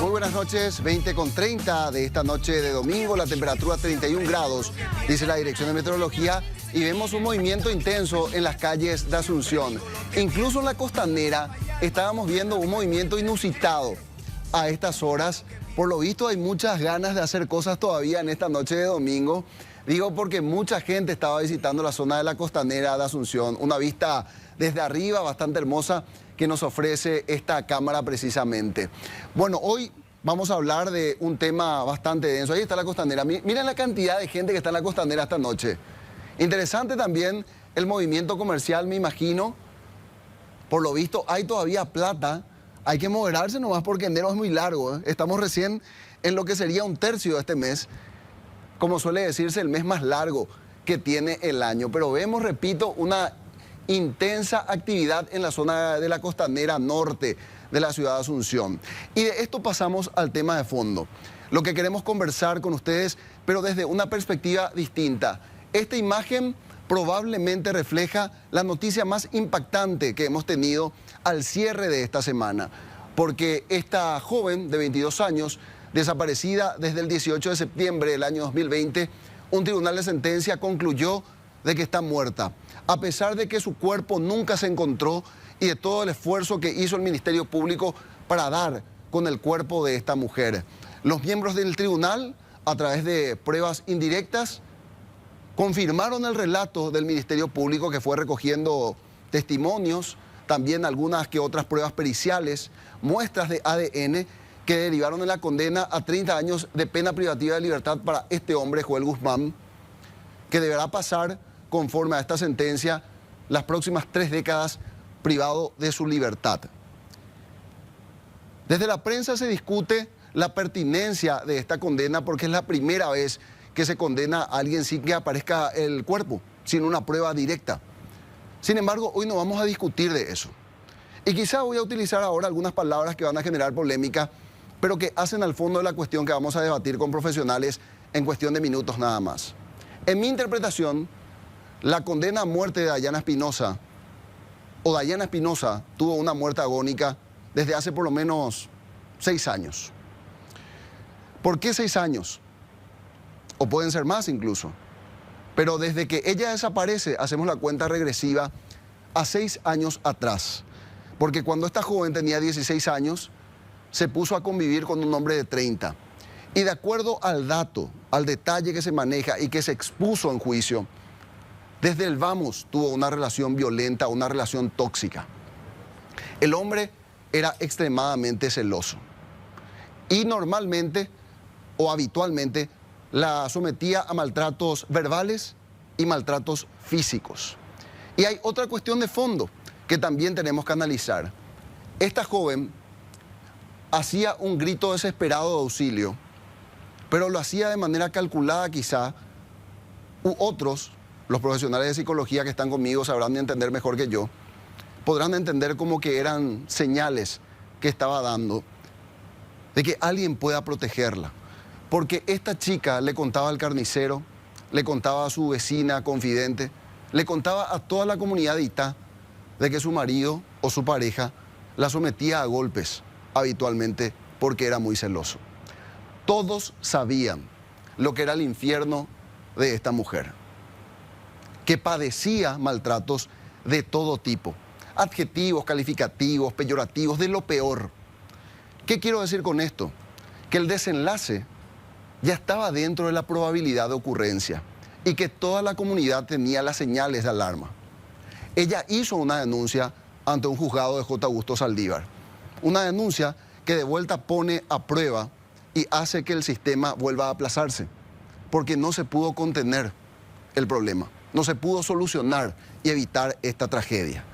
Muy buenas noches, 20:30 de esta noche de domingo, la temperatura 31 grados, dice la Dirección de Meteorología, y vemos un movimiento intenso en las calles de Asunción. Incluso en la costanera estábamos viendo un movimiento inusitado a estas horas. Por lo visto hay muchas ganas de hacer cosas todavía en esta noche de domingo. Digo porque mucha gente estaba visitando la zona de la costanera de Asunción, una vista desde arriba bastante hermosa que nos ofrece esta cámara precisamente. Bueno, hoy vamos a hablar de un tema bastante denso. Ahí está la costanera. Miren la cantidad de gente que está en la costanera esta noche. Interesante también el movimiento comercial, me imagino. Por lo visto hay todavía plata. Hay que moderarse nomás porque enero es muy largo, ¿eh? Estamos recién en lo que sería un tercio de este mes. Como suele decirse, el mes más largo que tiene el año. Pero vemos, repito, una intensa actividad en la zona de la costanera norte de la ciudad de Asunción. Y de esto pasamos al tema de fondo. Lo que queremos conversar con ustedes, pero desde una perspectiva distinta. Esta imagen probablemente refleja la noticia más impactante que hemos tenido al cierre de esta semana. Porque esta joven de 22 años, desaparecida desde el 18 de septiembre del año 2020, un tribunal de sentencia concluyó de que está muerta, a pesar de que su cuerpo nunca se encontró y de todo el esfuerzo que hizo el Ministerio Público para dar con el cuerpo de esta mujer. Los miembros del tribunal, a través de pruebas indirectas, confirmaron el relato del Ministerio Público, que fue recogiendo testimonios, también algunas que otras pruebas periciales, muestras de ADN que derivaron en la condena a 30 años de pena privativa de libertad para este hombre, Joel Guzmán, que deberá pasar, conforme a esta sentencia, las próximas 3 décadas privado de su libertad. Desde la prensa se discute la pertinencia de esta condena porque es la primera vez que se condena a alguien sin que aparezca el cuerpo, sin una prueba directa. Sin embargo, hoy no vamos a discutir de eso. Y quizá voy a utilizar ahora algunas palabras que van a generar polémica, pero que hacen al fondo de la cuestión que vamos a debatir con profesionales en cuestión de minutos nada más. En mi interpretación, la condena a muerte de Dayana Espinosa, o Dayana Espinosa, tuvo una muerte agónica desde hace por lo menos 6 años. ¿Por qué 6 años? O pueden ser más incluso. Pero desde que ella desaparece, hacemos la cuenta regresiva a 6 años atrás. Porque cuando esta joven tenía 16 años, se puso a convivir con un hombre de 30. Y de acuerdo al dato, al detalle que se maneja y que se expuso en juicio, desde el vamos tuvo una relación violenta, una relación tóxica. El hombre era extremadamente celoso. Y normalmente o habitualmente la sometía a maltratos verbales y maltratos físicos. Y hay otra cuestión de fondo que también tenemos que analizar. Esta joven hacía un grito desesperado de auxilio, pero lo hacía de manera calculada quizá, u otros, los profesionales de psicología que están conmigo sabrán entender mejor que yo, podrán entender como que eran señales que estaba dando de que alguien pueda protegerla. Porque esta chica le contaba al carnicero, le contaba a su vecina confidente, le contaba a toda la comunidad de Itá de que su marido o su pareja la sometía a golpes habitualmente porque era muy celoso. Todos sabían lo que era el infierno de esta mujer, que padecía maltratos de todo tipo, adjetivos, calificativos, peyorativos, de lo peor. ¿Qué quiero decir con esto? Que el desenlace ya estaba dentro de la probabilidad de ocurrencia y que toda la comunidad tenía las señales de alarma. Ella hizo una denuncia ante un juzgado de J. Augusto Saldívar, una denuncia que de vuelta pone a prueba y hace que el sistema vuelva a aplazarse, porque no se pudo contener el problema, no se pudo solucionar y evitar esta tragedia.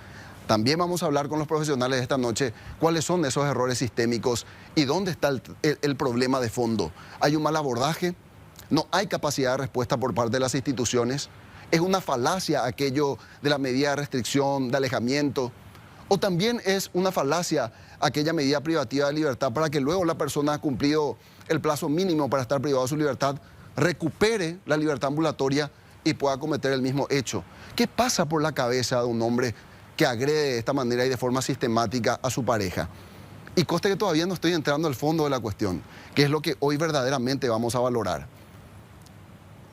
También vamos a hablar con los profesionales esta noche cuáles son esos errores sistémicos y dónde está el problema de fondo. ¿Hay un mal abordaje? ¿No hay capacidad de respuesta por parte de las instituciones? ¿Es una falacia aquello de la medida de restricción, de alejamiento? ¿O también es una falacia aquella medida privativa de libertad para que luego la persona ha cumplido el plazo mínimo para estar privado de su libertad, recupere la libertad ambulatoria y pueda cometer el mismo hecho? ¿Qué pasa por la cabeza de un hombre que agrede de esta manera y de forma sistemática a su pareja? Y conste que todavía no estoy entrando al fondo de la cuestión, que es lo que hoy verdaderamente vamos a valorar.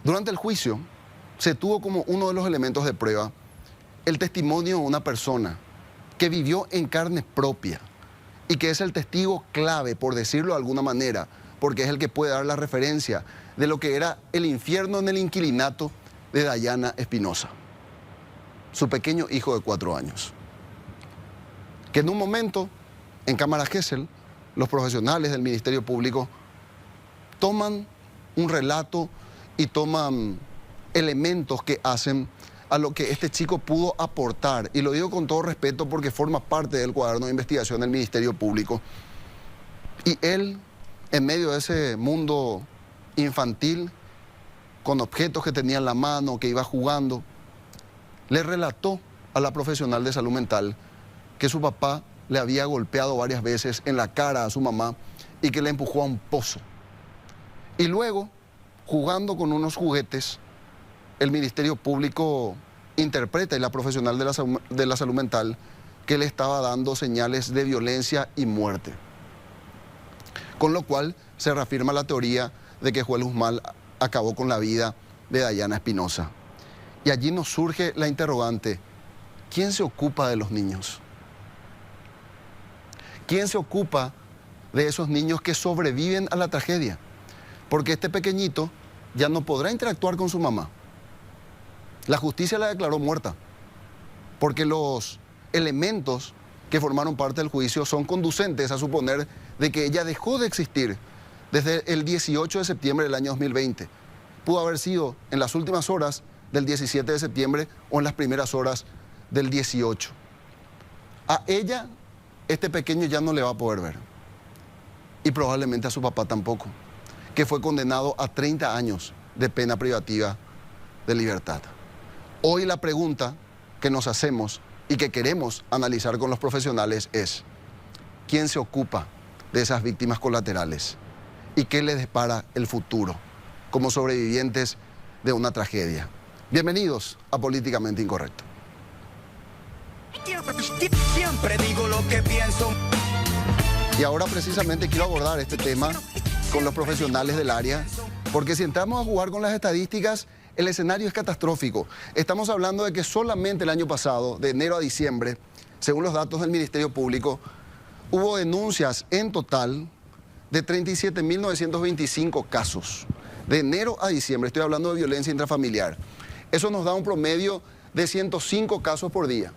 Durante el juicio se tuvo como uno de los elementos de prueba el testimonio de una persona que vivió en carne propia y que es el testigo clave, por decirlo de alguna manera, porque es el que puede dar la referencia de lo que era el infierno en el inquilinato de Dayana Espinosa, su pequeño hijo de 4 años. Que en un momento, en Cámara Gesell, los profesionales del Ministerio Público toman un relato y toman elementos que hacen a lo que este chico pudo aportar. Y lo digo con todo respeto porque forma parte del cuaderno de investigación del Ministerio Público. Y él, en medio de ese mundo infantil, con objetos que tenía en la mano, que iba jugando, le relató a la profesional de salud mental que su papá le había golpeado varias veces en la cara a su mamá y que le empujó a un pozo. Y luego, jugando con unos juguetes, el Ministerio Público interpreta, y la profesional de la salud mental, que le estaba dando señales de violencia y muerte. Con lo cual se reafirma la teoría de que Joel Guzmán acabó con la vida de Dayana Espinosa. Y allí nos surge la interrogante: ¿quién se ocupa de los niños? ¿Quién se ocupa de esos niños que sobreviven a la tragedia? Porque este pequeñito ya no podrá interactuar con su mamá. La justicia la declaró muerta, porque los elementos que formaron parte del juicio son conducentes a suponer de que ella dejó de existir desde el 18 de septiembre del año 2020. Pudo haber sido en las últimas horas del 17 de septiembre o en las primeras horas del 18. A ella, este pequeño ya no le va a poder ver. Y probablemente a su papá tampoco, que fue condenado a 30 años de pena privativa de libertad. Hoy la pregunta que nos hacemos y que queremos analizar con los profesionales es: ¿quién se ocupa de esas víctimas colaterales? ¿Y qué les depara el futuro como sobrevivientes de una tragedia? Bienvenidos a Políticamente Incorrecto. Siempre digo lo que pienso. Y ahora precisamente quiero abordar este tema con los profesionales del área, porque si entramos a jugar con las estadísticas, el escenario es catastrófico. Estamos hablando de que solamente el año pasado, de enero a diciembre, según los datos del Ministerio Público, hubo denuncias en total de 37.925 casos. De enero a diciembre, estoy hablando de violencia intrafamiliar. Eso nos da un promedio de 105 casos por día.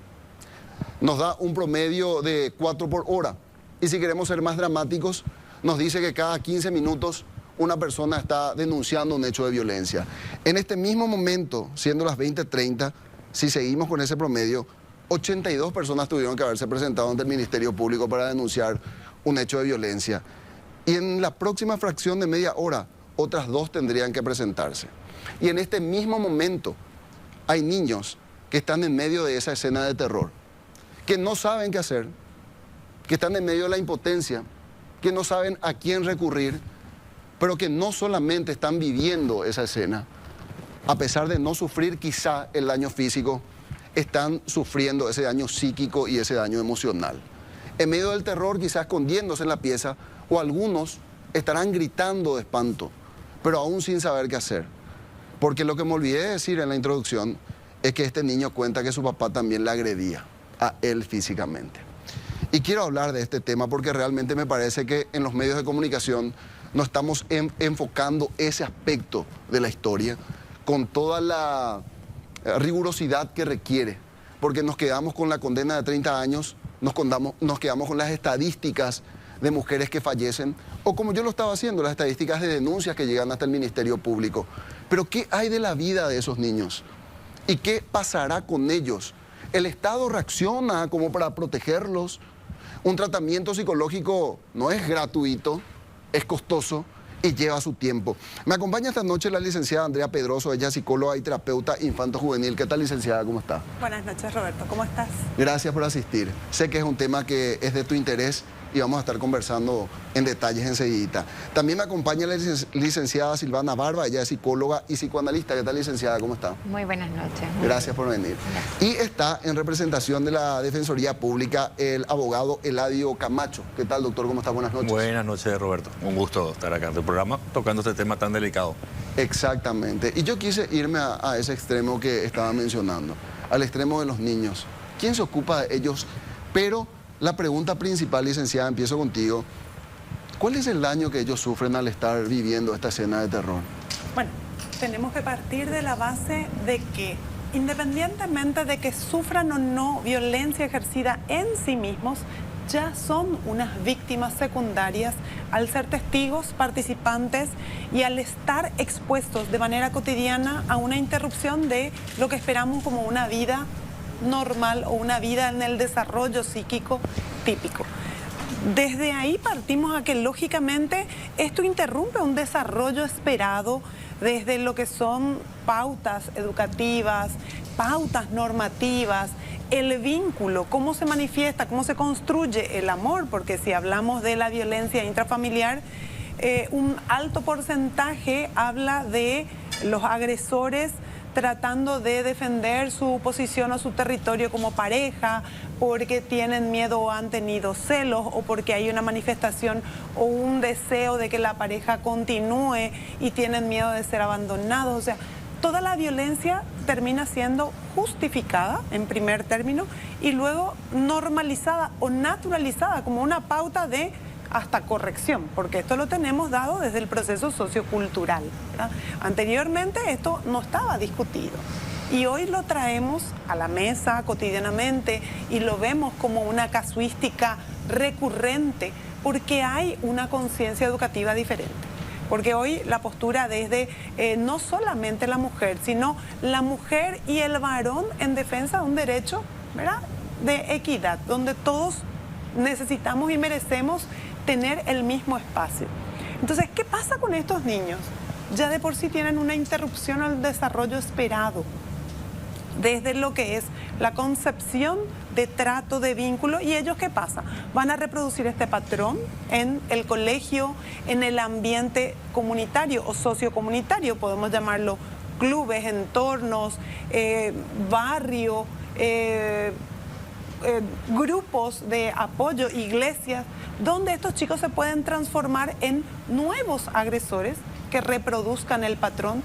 Nos da un promedio de 4 por hora. Y si queremos ser más dramáticos, nos dice que cada 15 minutos una persona está denunciando un hecho de violencia. En este mismo momento, siendo las 20:30, si seguimos con ese promedio, 82 personas tuvieron que haberse presentado ante el Ministerio Público para denunciar un hecho de violencia. Y en la próxima fracción de media hora, otras 2 tendrían que presentarse. Y en este mismo momento, hay niños que están en medio de esa escena de terror, que no saben qué hacer, que están en medio de la impotencia, que no saben a quién recurrir, pero que no solamente están viviendo esa escena, a pesar de no sufrir quizá el daño físico, están sufriendo ese daño psíquico y ese daño emocional. En medio del terror, quizás escondiéndose en la pieza, o algunos estarán gritando de espanto, pero aún sin saber qué hacer. Porque lo que me olvidé de decir en la introducción es que este niño cuenta que su papá también le agredía a él físicamente. Y quiero hablar de este tema porque realmente me parece que en los medios de comunicación no estamos enfocando ese aspecto de la historia con toda la rigurosidad que requiere, porque nos quedamos con la condena de 30 años, nos quedamos con las estadísticas de mujeres que fallecen, o como yo lo estaba haciendo, las estadísticas de denuncias que llegan hasta el Ministerio Público. Pero ¿qué hay de la vida de esos niños? ¿Y qué pasará con ellos? ¿El Estado reacciona como para protegerlos? Un tratamiento psicológico no es gratuito, es costoso y lleva su tiempo. Me acompaña esta noche la licenciada Andrea Pedroso, ella es psicóloga y terapeuta infanto-juvenil. ¿Qué tal, licenciada? ¿Cómo está? Buenas noches, Roberto. ¿Cómo estás? Gracias por asistir. Sé que es un tema que es de tu interés y vamos a estar conversando en detalles enseguida. También me acompaña la licenciada Silvana Barba, ella es psicóloga y psicoanalista. ¿Qué tal, licenciada? ¿Cómo está? Muy buenas noches. Gracias por venir. Gracias. Y está en representación de la Defensoría Pública el abogado Eladio Camacho. ¿Qué tal, doctor? ¿Cómo está? Buenas noches. Buenas noches, Roberto. Un gusto estar acá en tu programa tocando este tema tan delicado. Exactamente. Y yo quise irme a ese extremo que estaba mencionando, al extremo de los niños. ¿Quién se ocupa de ellos? Pero la pregunta principal, licenciada, empiezo contigo. ¿Cuál es el daño que ellos sufren al estar viviendo esta escena de terror? Bueno, tenemos que partir de la base de que, independientemente de que sufran o no violencia ejercida en sí mismos, ya son unas víctimas secundarias al ser testigos, participantes y al estar expuestos de manera cotidiana a una interrupción de lo que esperamos como una vida normal o una vida en el desarrollo psíquico típico. Desde ahí partimos a que lógicamente esto interrumpe un desarrollo esperado desde lo que son pautas educativas, pautas normativas, el vínculo, cómo se manifiesta, cómo se construye el amor, porque si hablamos de la violencia intrafamiliar, un alto porcentaje habla de los agresores tratando de defender su posición o su territorio como pareja, porque tienen miedo o han tenido celos, o porque hay una manifestación o un deseo de que la pareja continúe y tienen miedo de ser abandonados. O sea, toda la violencia termina siendo justificada en primer término y luego normalizada o naturalizada como una pauta de hasta corrección, porque esto lo tenemos dado desde el proceso sociocultural, ¿verdad? Anteriormente esto no estaba discutido y hoy lo traemos a la mesa cotidianamente y lo vemos como una casuística recurrente porque hay una conciencia educativa diferente. Porque hoy la postura desde no solamente la mujer, sino la mujer y el varón en defensa de un derecho, ¿verdad?, de equidad, donde todos necesitamos y merecemos tener el mismo espacio. Entonces, ¿qué pasa con estos niños? Ya de por sí tienen una interrupción al desarrollo esperado, desde lo que es la concepción de trato, de vínculo, y ellos, ¿qué pasa? Van a reproducir este patrón en el colegio, en el ambiente comunitario o sociocomunitario, podemos llamarlo clubes, entornos, barrio, grupos de apoyo, iglesias, donde estos chicos se pueden transformar en nuevos agresores que reproduzcan el patrón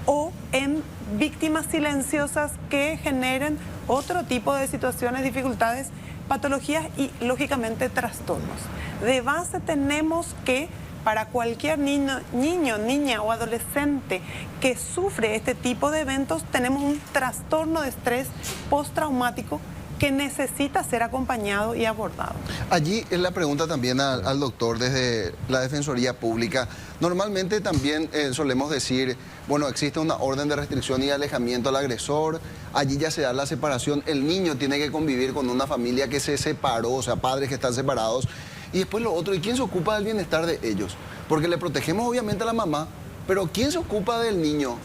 o en víctimas silenciosas que generen otro tipo de situaciones, dificultades, patologías y, lógicamente, trastornos. De base tenemos que para cualquier niño, niña o adolescente que sufre este tipo de eventos, tenemos un trastorno de estrés postraumático que necesita ser acompañado y abordado. Allí es la pregunta también al doctor desde la Defensoría Pública. Normalmente también solemos decir, bueno, existe una orden de restricción y alejamiento al agresor, allí ya se da la separación, el niño tiene que convivir con una familia que se separó, o sea, padres que están separados, y después lo otro, ¿y quién se ocupa del bienestar de ellos? Porque le protegemos obviamente a la mamá, pero ¿quién se ocupa del niño,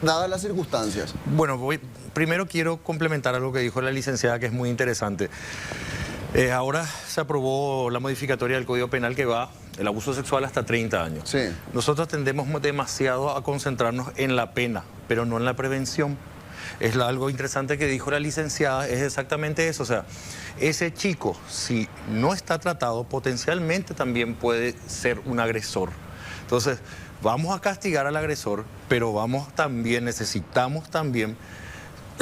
dadas las circunstancias? Bueno, primero quiero complementar algo que dijo la licenciada, que es muy interesante. Ahora se aprobó la modificatoria del Código Penal que va el abuso sexual hasta 30 años. Sí. Nosotros tendemos demasiado a concentrarnos en la pena, pero no en la prevención. Es algo interesante que dijo la licenciada, es exactamente eso. O sea, ese chico, si no está tratado, potencialmente también puede ser un agresor. Entonces, vamos a castigar al agresor, pero necesitamos también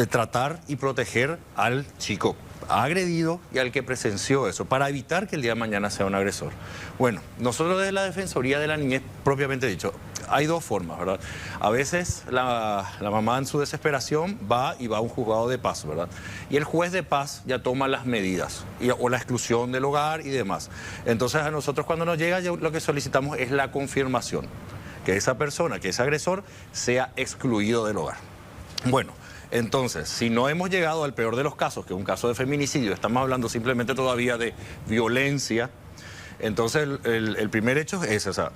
tratar y proteger al chico agredido y al que presenció eso, para evitar que el día de mañana sea un agresor. Bueno, nosotros desde la Defensoría de la Niñez, propiamente dicho, hay dos formas, ¿verdad? A veces la mamá en su desesperación va a un juzgado de paz, ¿verdad? Y el juez de paz ya toma las medidas, o la exclusión del hogar y demás. Entonces a nosotros cuando nos llega, lo que solicitamos es la confirmación, que esa persona, que ese agresor, sea excluido del hogar. Bueno, entonces, si no hemos llegado al peor de los casos, que es un caso de feminicidio, estamos hablando simplemente todavía de violencia, entonces el primer hecho es ese, o sea,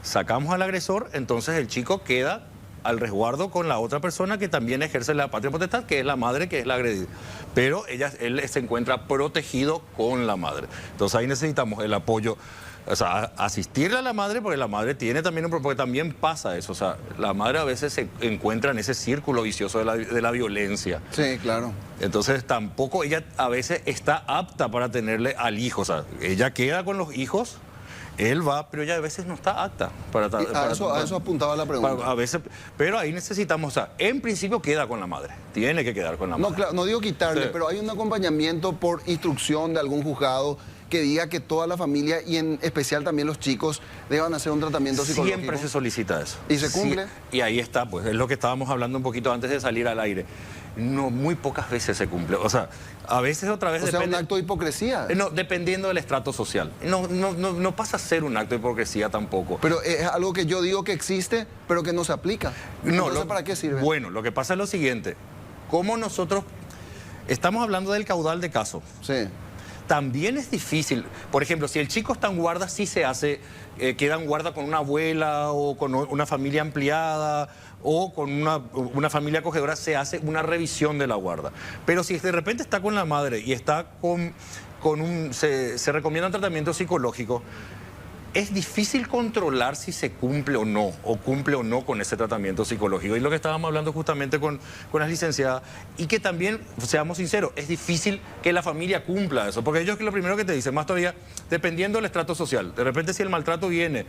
sacamos al agresor, entonces el chico queda al resguardo con la otra persona que también ejerce la patria potestad, que es la madre, que es la agredida. Pero él se encuentra protegido con la madre. Entonces ahí necesitamos el apoyo, o sea, asistirle a la madre, porque la madre tiene también un problema, porque también pasa eso. O sea, la madre a veces se encuentra en ese círculo vicioso de la violencia. Sí, claro. Entonces tampoco ella a veces está apta para tenerle al hijo. O sea, ella queda con los hijos, él va, pero ella a veces no está apta para A eso apuntaba la pregunta. a veces, pero ahí necesitamos, o sea, en principio queda con la madre, tiene que quedar con la madre. No, claro, no digo quitarle, Sí. pero hay un acompañamiento por instrucción de algún juzgado que diga que toda la familia y en especial también los chicos deban hacer un tratamiento psicológico. Siempre se solicita eso. ¿Y se cumple? Sí, y ahí está, pues, es lo que estábamos hablando un poquito antes de salir al aire. No, muy pocas veces se cumple. O sea, a veces otra vez O sea, depende. un acto de hipocresía. No, dependiendo del estrato social. No pasa a ser un acto de hipocresía tampoco. Pero es algo que yo digo que existe, pero que no se aplica. Entonces, ¿para qué sirve? Bueno, lo que pasa es lo siguiente. Como nosotros estamos hablando del caudal de casos. Sí. También es difícil. Por ejemplo, si el chico está en guarda, sí se hace, queda en guarda con una abuela o con una familia ampliada o con una familia acogedora, se hace una revisión de la guarda. Pero si de repente está con la madre y está se recomienda un tratamiento psicológico, es difícil controlar si se cumple o no con ese tratamiento psicológico. Y lo que estábamos hablando justamente con las licenciadas, y que también, seamos sinceros, es difícil que la familia cumpla eso, porque ellos lo primero que te dicen, más todavía, dependiendo del estrato social, de repente si el maltrato viene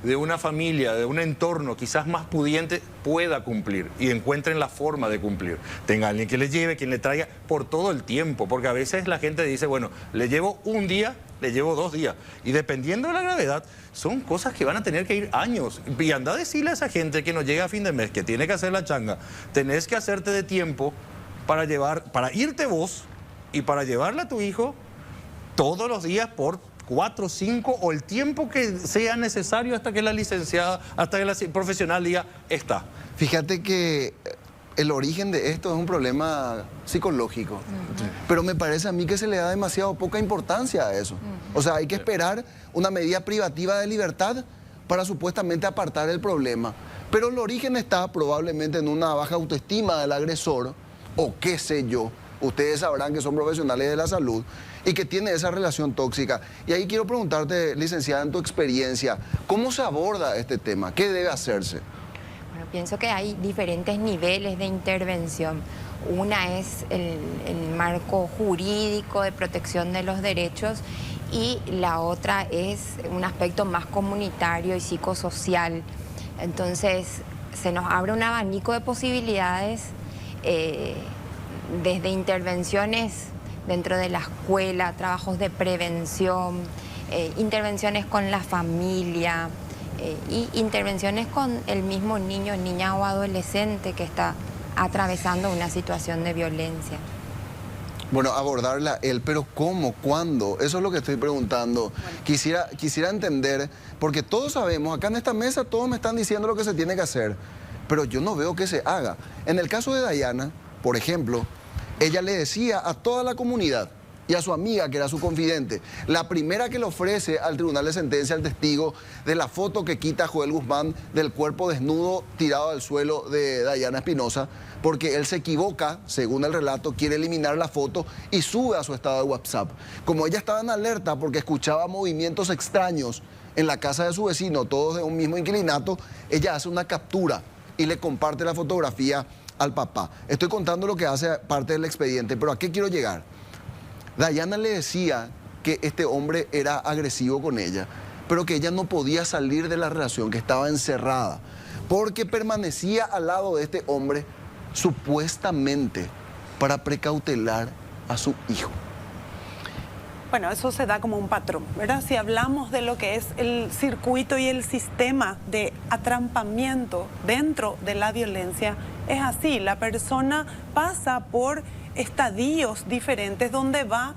de una familia, de un entorno quizás más pudiente, pueda cumplir y encuentren la forma de cumplir. Tenga alguien que le lleve, quien le traiga por todo el tiempo, porque a veces la gente dice, bueno, le llevo un día, le llevo 2 días, y dependiendo de la gravedad, son cosas que van a tener que ir años. Y anda a decirle a esa gente que no llega a fin de mes, que tiene que hacer la changa, tenés que hacerte de tiempo para irte vos y para llevarle a tu hijo todos los días por 4, 5 o el tiempo que sea necesario hasta que la licenciada, hasta que la profesional diga, está. Fíjate que el origen de esto es un problema psicológico, pero me parece a mí que se le da demasiado poca importancia a eso. O sea, hay que esperar una medida privativa de libertad para supuestamente apartar el problema. Pero el origen está probablemente en una baja autoestima del agresor, o qué sé yo. Ustedes sabrán que son profesionales de la salud y que tiene esa relación tóxica. Y ahí quiero preguntarte, licenciada, en tu experiencia, ¿cómo se aborda este tema? ¿Qué debe hacerse? Bueno, pienso que hay diferentes niveles de intervención. Una es el marco jurídico de protección de los derechos y la otra es un aspecto más comunitario y psicosocial. Entonces, se nos abre un abanico de posibilidades desde intervenciones dentro de la escuela, trabajos de prevención, intervenciones con la familia y intervenciones con el mismo niño, niña o adolescente que está atravesando una situación de violencia. Bueno, abordarla él, pero ¿cómo? ¿Cuándo? Eso es lo que estoy preguntando. Bueno. Quisiera entender, porque todos sabemos, acá en esta mesa todos me están diciendo lo que se tiene que hacer, pero yo no veo que se haga. En el caso de Dayana, por ejemplo, ella le decía a toda la comunidad y a su amiga, que era su confidente, la primera que le ofrece al tribunal de sentencia al testigo de la foto que quita Joel Guzmán del cuerpo desnudo tirado al suelo de Dayana Espinosa, porque él se equivoca, según el relato, quiere eliminar la foto y sube a su estado de WhatsApp. Como ella estaba en alerta porque escuchaba movimientos extraños en la casa de su vecino, todos de un mismo inquilinato, ella hace una captura y le comparte la fotografía al papá. Estoy contando lo que hace parte del expediente, pero ¿a qué quiero llegar? Dayana le decía que este hombre era agresivo con ella, pero que ella no podía salir de la relación, que estaba encerrada, porque permanecía al lado de este hombre supuestamente para precautelar a su hijo. Bueno, eso se da como un patrón, ¿verdad? Si hablamos de lo que es el circuito y el sistema de atrampamiento dentro de la violencia, es así, la persona pasa por estadios diferentes donde va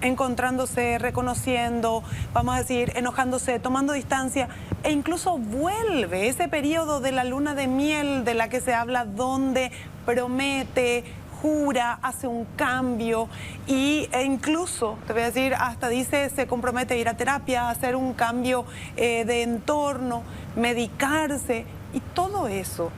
encontrándose, reconociendo, vamos a decir, enojándose, tomando distancia, e incluso vuelve ese periodo de la luna de miel de la que se habla, donde promete, jura, hace un cambio e incluso, te voy a decir, hasta dice, se compromete a ir a terapia, a hacer un cambio de entorno, medicarse, Y todo eso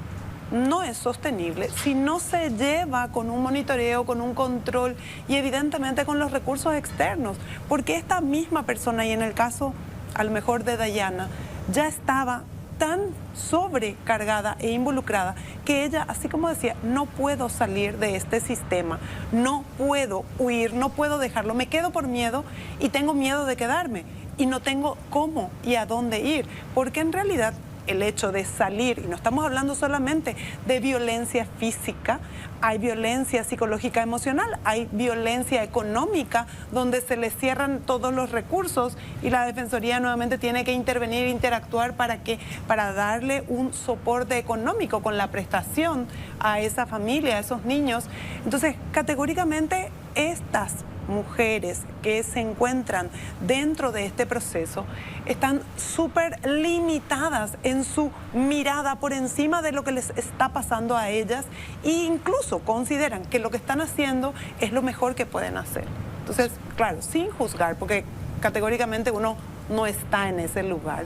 no es sostenible si no se lleva con un monitoreo, con un control y evidentemente con los recursos externos. Porque esta misma persona, y en el caso a lo mejor de Dayana, ya estaba tan sobrecargada e involucrada que ella, así como decía, no puedo salir de este sistema, no puedo huir, no puedo dejarlo, me quedo por miedo y tengo miedo de quedarme y no tengo cómo y a dónde ir, porque en realidad el hecho de salir, y no estamos hablando solamente de violencia física, hay violencia psicológica emocional, hay violencia económica, donde se le cierran todos los recursos y la Defensoría nuevamente tiene que intervenir e interactuar para darle un soporte económico con la prestación a esa familia, a esos niños. Entonces, categóricamente, estas mujeres que se encuentran dentro de este proceso están súper limitadas en su mirada por encima de lo que les está pasando a ellas e incluso consideran que lo que están haciendo es lo mejor que pueden hacer. Entonces, claro, sin juzgar, porque categóricamente uno no está en ese lugar,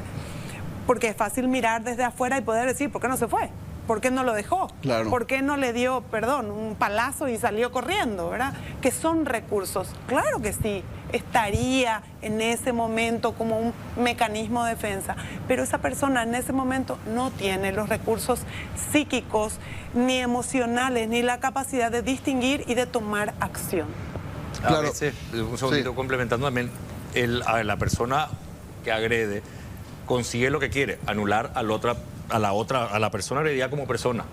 porque es fácil mirar desde afuera y poder decir, ¿por qué no se fue? ¿Por qué no lo dejó? Claro. ¿Por qué no le dio, perdón, un palazo y salió corriendo, ¿verdad? Que son recursos. Claro que sí, estaría en ese momento como un mecanismo de defensa, pero esa persona en ese momento no tiene los recursos psíquicos, ni emocionales, ni la capacidad de distinguir y de tomar acción. Claro. A veces, un segundito, Sí. complementando también, la persona que agrede consigue lo que quiere, anular a la persona agredida como persona.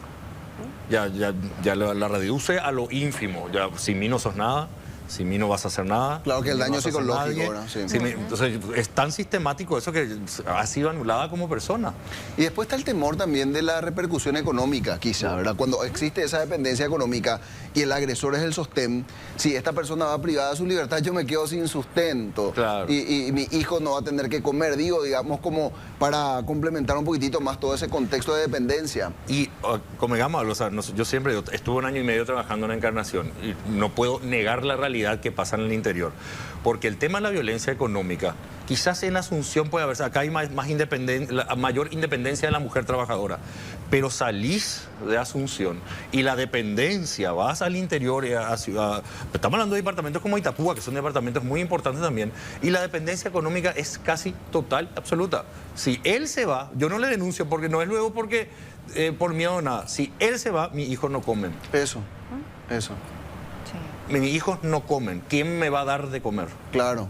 Ya la reduce a lo ínfimo. Ya, sin mí no sos nada, sin mí no vas a hacer nada. Claro que el sin mí daño no vas a hacer psicológico, nadie. ¿verdad? Sí. Entonces, es tan sistemático eso que ha sido anulada como persona. Y después está el temor también de la repercusión económica, quizá, ¿verdad? Cuando existe esa dependencia económica y el agresor es el sostén, si esta persona va privada de su libertad, yo me quedo sin sustento. Claro. Y mi hijo no va a tener que comer, digamos, como para complementar un poquitito más todo ese contexto de dependencia. Y como digamos, o sea, yo siempre estuve 1 año y medio trabajando en la Encarnación y no puedo negar la realidad que pasa en el interior. Porque el tema de la violencia económica, quizás en Asunción puede haber, acá hay mayor independencia de la mujer trabajadora, pero salís de Asunción y la dependencia, vas al interior, a ciudad, estamos hablando de departamentos como Itapúa, que son departamentos muy importantes también, y la dependencia económica es casi total, absoluta. Si él se va, yo no le denuncio porque no es luego porque por miedo a nada. Si él se va, mis hijos no comen. Eso. Sí. Mis hijos no comen. ¿Quién me va a dar de comer? Claro.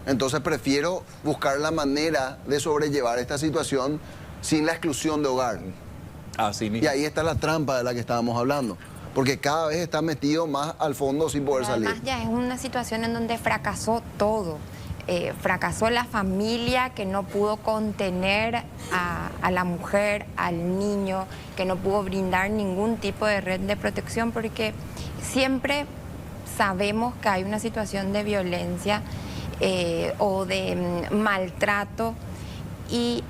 Entonces prefiero buscar la manera de sobrellevar esta situación sin la exclusión de hogar. Así Y mismo. ahí está la trampa de la que estábamos hablando. Porque cada vez está metido más al fondo sin poder Pero además salir. ya es una situación en donde fracasó todo. Fracasó la familia que no pudo contener a la mujer, al niño, que no pudo brindar ningún tipo de red de protección, porque siempre sabemos que hay una situación de violencia o de maltrato y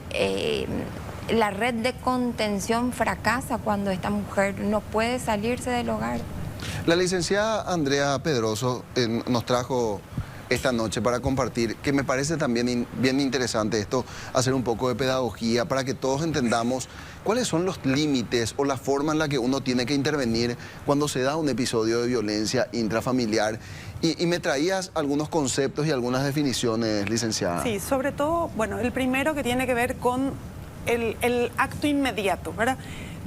la red de contención fracasa cuando esta mujer no puede salirse del hogar. La licenciada Andrea Pedroso nos trajo esta noche para compartir, que me parece también bien interesante esto, hacer un poco de pedagogía para que todos entendamos cuáles son los límites o la forma en la que uno tiene que intervenir cuando se da un episodio de violencia intrafamiliar. Y me traías algunos conceptos y algunas definiciones, licenciada. Sí, sobre todo, bueno, el primero que tiene que ver con el acto inmediato, ¿verdad?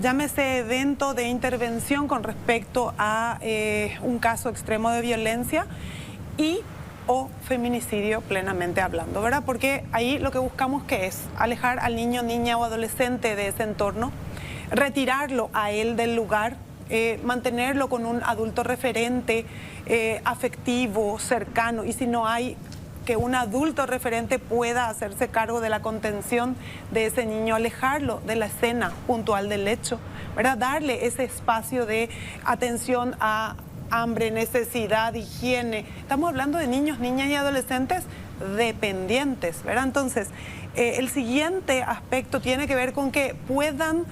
Llámese evento de intervención con respecto a un caso extremo de violencia o feminicidio plenamente hablando, ¿verdad? Porque ahí lo que buscamos que es alejar al niño, niña o adolescente de ese entorno, retirarlo a él del lugar, mantenerlo con un adulto referente, afectivo, cercano, y si no hay, que un adulto referente pueda hacerse cargo de la contención de ese niño, alejarlo de la escena puntual del hecho, ¿verdad? Darle ese espacio de atención a hambre, necesidad, higiene. Estamos hablando de niños, niñas y adolescentes dependientes, ¿verdad? Entonces, el siguiente aspecto tiene que ver con que puedan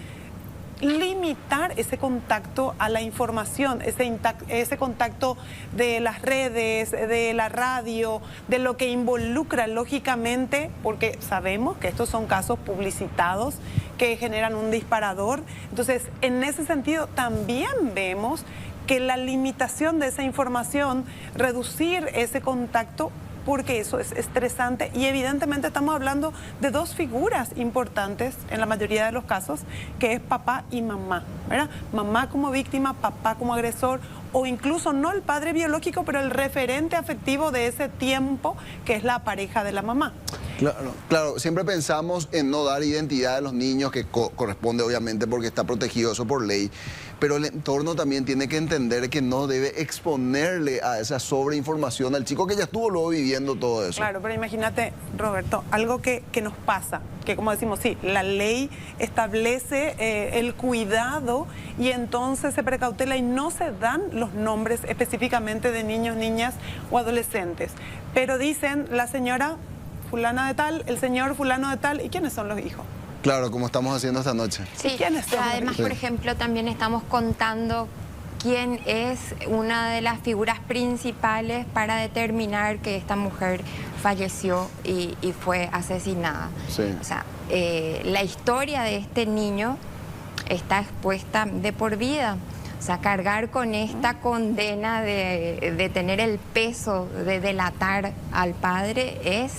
limitar ese contacto a la información, ese contacto de las redes, de la radio, de lo que involucra lógicamente, porque sabemos que estos son casos publicitados que generan un disparador. Entonces, en ese sentido también vemos que la limitación de esa información, reducir ese contacto, porque eso es estresante y evidentemente estamos hablando de dos figuras importantes en la mayoría de los casos, que es papá y mamá, ¿verdad? Mamá como víctima, papá como agresor, o incluso no el padre biológico, pero el referente afectivo de ese tiempo, que es la pareja de la mamá. Claro, siempre pensamos en no dar identidad a los niños, que corresponde obviamente porque está protegido eso por ley, pero el entorno también tiene que entender que no debe exponerle a esa sobreinformación al chico que ya estuvo luego viviendo todo eso. Claro, pero imagínate, Roberto, algo que nos pasa, que como decimos, sí, la ley establece el cuidado y entonces se precautela y no se dan los nombres específicamente de niños, niñas o adolescentes, pero dicen la señora fulana de tal, el señor fulano de tal, ¿y quiénes son los hijos? Claro, como estamos haciendo esta noche. Sí, ¿Quiénes son? además, por ejemplo, también estamos contando quién es una de las figuras principales para determinar que esta mujer falleció y fue asesinada. Sí. O sea, la historia de este niño está expuesta de por vida. O sea, cargar con esta condena de tener el peso de delatar al padre es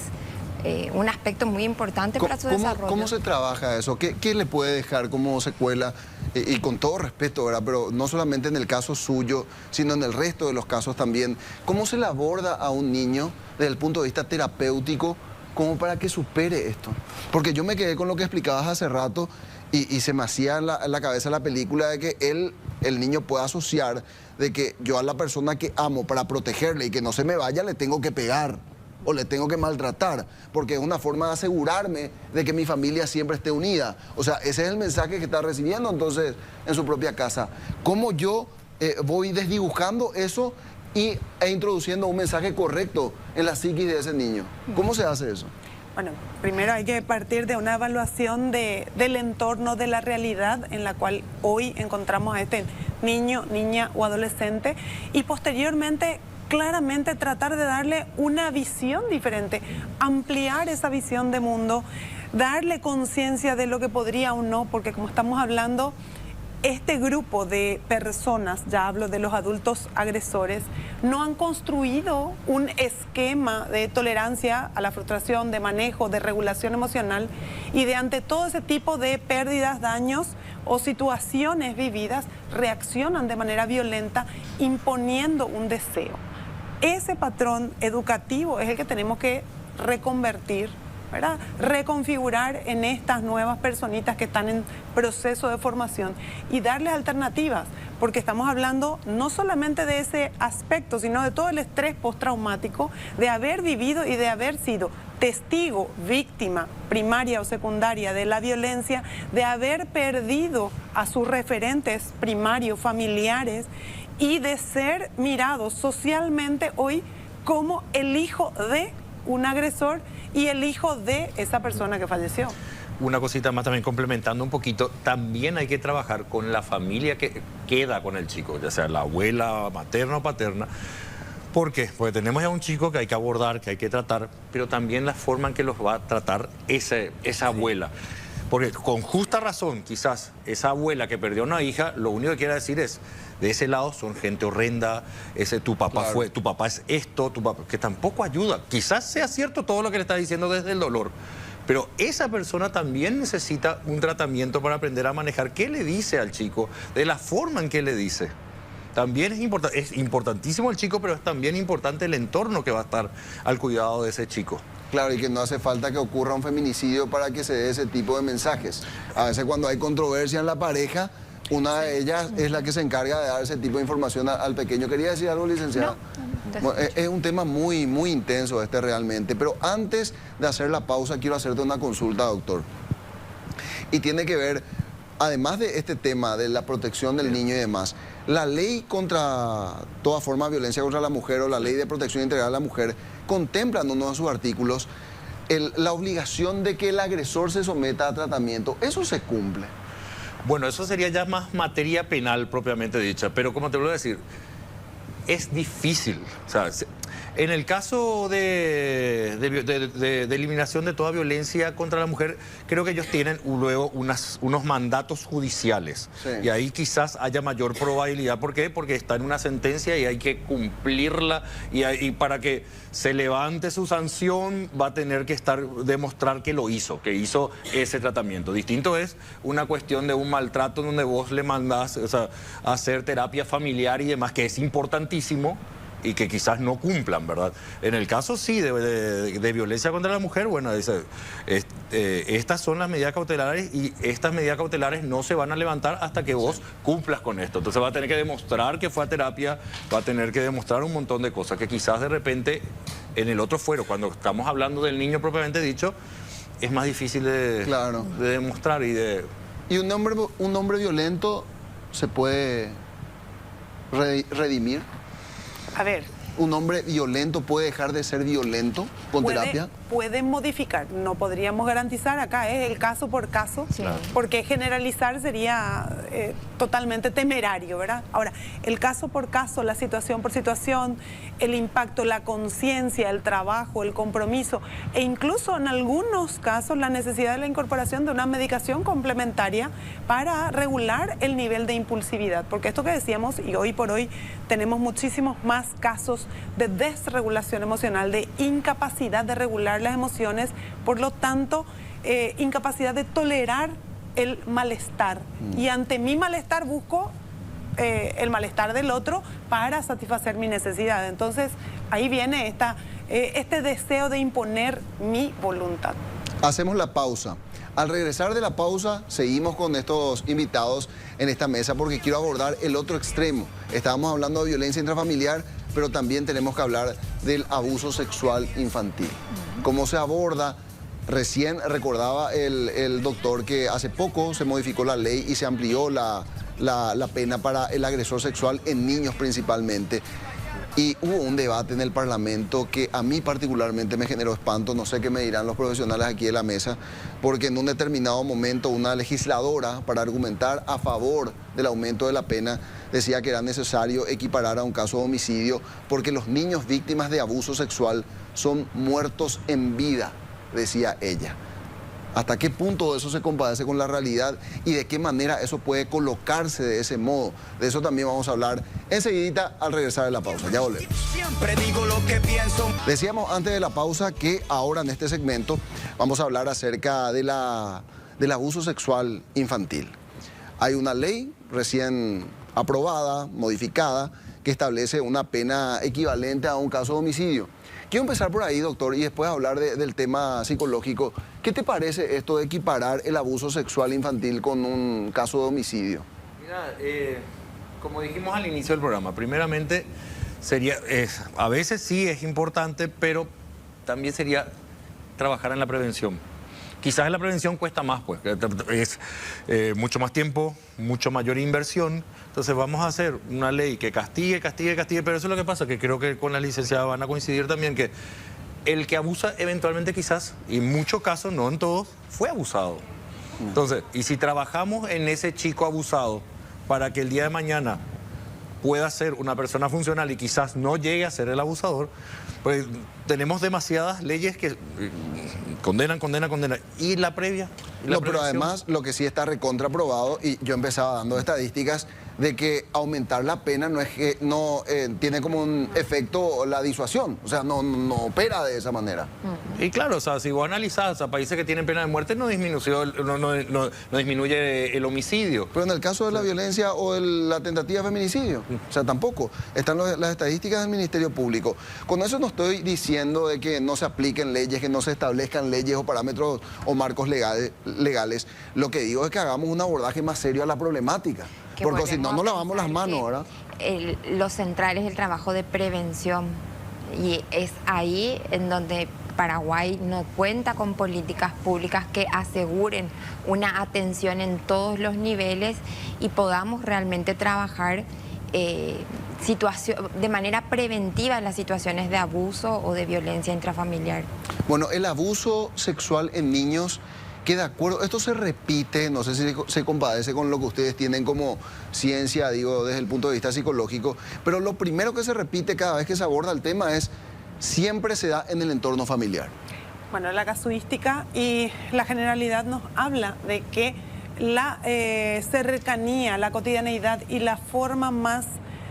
un aspecto muy importante para su desarrollo. ¿Cómo se trabaja eso? ¿Qué le puede dejar como secuela? Y con todo respeto, ¿verdad? Pero no solamente en el caso suyo, sino en el resto de los casos también. ¿Cómo se le aborda a un niño desde el punto de vista terapéutico como para que supere esto? Porque yo me quedé con lo que explicabas hace rato y se me hacía en la cabeza la película de que el niño puede asociar de que yo a la persona que amo, para protegerle y que no se me vaya, le tengo que pegar o le tengo que maltratar, porque es una forma de asegurarme de que mi familia siempre esté unida. O sea, ese es el mensaje que está recibiendo entonces en su propia casa. ¿Cómo yo voy desdibujando eso e introduciendo un mensaje correcto en la psiquis de ese niño? ¿Cómo se hace eso? Bueno, primero hay que partir de una evaluación del entorno, de la realidad en la cual hoy encontramos a este niño, niña o adolescente, y posteriormente claramente tratar de darle una visión diferente, ampliar esa visión de mundo, darle conciencia de lo que podría o no, porque como estamos hablando, este grupo de personas, ya hablo de los adultos agresores, no han construido un esquema de tolerancia a la frustración, de manejo, de regulación emocional, y de ante todo ese tipo de pérdidas, daños o situaciones vividas, reaccionan de manera violenta imponiendo un deseo. Ese patrón educativo es el que tenemos que reconvertir, ¿verdad? Reconfigurar en estas nuevas personitas que están en proceso de formación y darles alternativas, porque estamos hablando no solamente de ese aspecto, sino de todo el estrés postraumático de haber vivido y de haber sido testigo, víctima primaria o secundaria de la violencia, de haber perdido a sus referentes primarios, familiares, y de ser mirados socialmente hoy como el hijo de un agresor y el hijo de esa persona que falleció. Una cosita más también complementando un poquito, también hay que trabajar con la familia que queda con el chico, ya sea la abuela materna o paterna. ¿Por qué? Porque tenemos ya un chico que hay que abordar, que hay que tratar, pero también la forma en que los va a tratar esa abuela. Porque con justa razón, quizás esa abuela que perdió a una hija, lo único que quiere decir es, de ese lado son gente horrenda, tu papá claro. tu papá es esto, tu papá, que tampoco ayuda. Quizás sea cierto todo lo que le está diciendo desde el dolor, pero esa persona también necesita un tratamiento para aprender a manejar qué le dice al chico, de la forma en que le dice. También es importantísimo el chico, pero es también importante el entorno que va a estar al cuidado de ese chico. Claro, y que no hace falta que ocurra un feminicidio para que se dé ese tipo de mensajes. A veces cuando hay controversia en la pareja, una de ellas es la que se encarga de dar ese tipo de información al pequeño. ¿Quería decir algo, licenciada? No. Bueno, es un tema muy, muy intenso realmente. Pero antes de hacer la pausa, quiero hacerte una consulta, doctor. Y tiene que ver, además de este tema de la protección del niño y demás, la ley contra toda forma de violencia contra la mujer o la ley de protección integral a la mujer contempla en uno de sus artículos la obligación de que el agresor se someta a tratamiento. ¿Eso se cumple? Bueno, eso sería ya más materia penal propiamente dicha, pero como te voy a decir, es difícil. O sea, en el caso de eliminación de toda violencia contra la mujer, creo que ellos tienen luego unos mandatos judiciales. Sí. Y ahí quizás haya mayor probabilidad. ¿Por qué? Porque está en una sentencia y hay que cumplirla. Y para que se levante su sanción va a tener que demostrar que lo hizo, que hizo ese tratamiento. Distinto es una cuestión de un maltrato donde vos le mandás, o sea, a hacer terapia familiar y demás, que es importantísimo y que quizás no cumplan, ¿verdad? En el caso sí de violencia contra la mujer, bueno, dice, estas son las medidas cautelares y estas medidas cautelares no se van a levantar hasta que vos cumplas con esto. Entonces va a tener que demostrar que fue a terapia, va a tener que demostrar un montón de cosas que quizás de repente en el otro fuero, cuando estamos hablando del niño propiamente dicho, es más difícil de demostrar y de... ¿Y un hombre violento se puede redimir? A ver, ¿Un hombre violento puede dejar de ser violento con terapia? Puede modificar, no podríamos garantizar, acá es el caso por caso, Sí. porque generalizar sería totalmente temerario, ¿verdad? Ahora, el caso por caso, la situación por situación, el impacto, la conciencia, el trabajo, el compromiso e incluso en algunos casos la necesidad de la incorporación de una medicación complementaria para regular el nivel de impulsividad, porque esto que decíamos, y hoy por hoy tenemos muchísimos más casos de desregulación emocional, de incapacidad de regular las emociones, por lo tanto, incapacidad de tolerar el malestar. Y ante mi malestar busco el malestar del otro para satisfacer mi necesidad. Entonces, ahí viene este deseo de imponer mi voluntad. Hacemos la pausa. Al regresar de la pausa, seguimos con estos invitados en esta mesa porque quiero abordar el otro extremo. Estábamos hablando de violencia intrafamiliar, pero también tenemos que hablar del abuso sexual infantil. ¿Cómo se aborda? Recién recordaba el doctor que hace poco se modificó la ley y se amplió la pena para el agresor sexual en niños principalmente. Y hubo un debate en el Parlamento que a mí particularmente me generó espanto, no sé qué me dirán los profesionales aquí de la mesa, porque en un determinado momento una legisladora, para argumentar a favor del aumento de la pena, decía que era necesario equiparar a un caso de homicidio porque los niños víctimas de abuso sexual son muertos en vida, decía ella. ¿Hasta qué punto eso se compadece con la realidad y de qué manera eso puede colocarse de ese modo? De eso también vamos a hablar enseguidita al regresar de la pausa. Ya volvemos. Siempre digo lo que pienso. Decíamos antes de la pausa que ahora en este segmento vamos a hablar acerca del abuso sexual infantil. Hay una ley recién aprobada, modificada, que establece una pena equivalente a un caso de homicidio. Quiero empezar por ahí, doctor, y después hablar del tema psicológico. ¿Qué te parece esto de equiparar el abuso sexual infantil con un caso de homicidio? Mira, como dijimos al inicio del programa, primeramente a veces sí es importante, pero también sería trabajar en la prevención. Quizás en la prevención cuesta más, pues, es mucho más tiempo, mucho mayor inversión. Entonces vamos a hacer una ley que castigue, pero eso es lo que pasa, que creo que con la licenciada van a coincidir también, que el que abusa eventualmente quizás, y en muchos casos, no en todos, fue abusado. Entonces, y si trabajamos en ese chico abusado para que el día de mañana pueda ser una persona funcional y quizás no llegue a ser el abusador, pues tenemos demasiadas leyes que condenan. ¿Y la previa? No, pero además lo que sí está recontraprobado, y yo empezaba dando estadísticas, de que aumentar la pena no es que no tiene como un efecto la disuasión, o sea, no opera de esa manera. Y claro, o sea, si vos analizás a países que tienen pena de muerte, no disminuye el homicidio. Pero en el caso de la violencia o la tentativa de feminicidio, o sea, tampoco. Están las estadísticas del Ministerio Público. Con eso no estoy diciendo de que no se apliquen leyes, que no se establezcan leyes o parámetros o marcos legales. Lo que digo es que hagamos un abordaje más serio a la problemática. Porque si no, no lavamos las manos, ¿verdad? Lo central es el trabajo de prevención y es ahí en donde Paraguay no cuenta con políticas públicas que aseguren una atención en todos los niveles y podamos realmente trabajar de manera preventiva en las situaciones de abuso o de violencia intrafamiliar. Bueno, el abuso sexual en niños que de acuerdo, esto se repite, no sé si se compadece con lo que ustedes tienen como ciencia, digo, desde el punto de vista psicológico, pero lo primero que se repite cada vez que se aborda el tema es, siempre se da en el entorno familiar. Bueno, la casuística y la generalidad nos habla de que la cercanía, la cotidianeidad y la forma más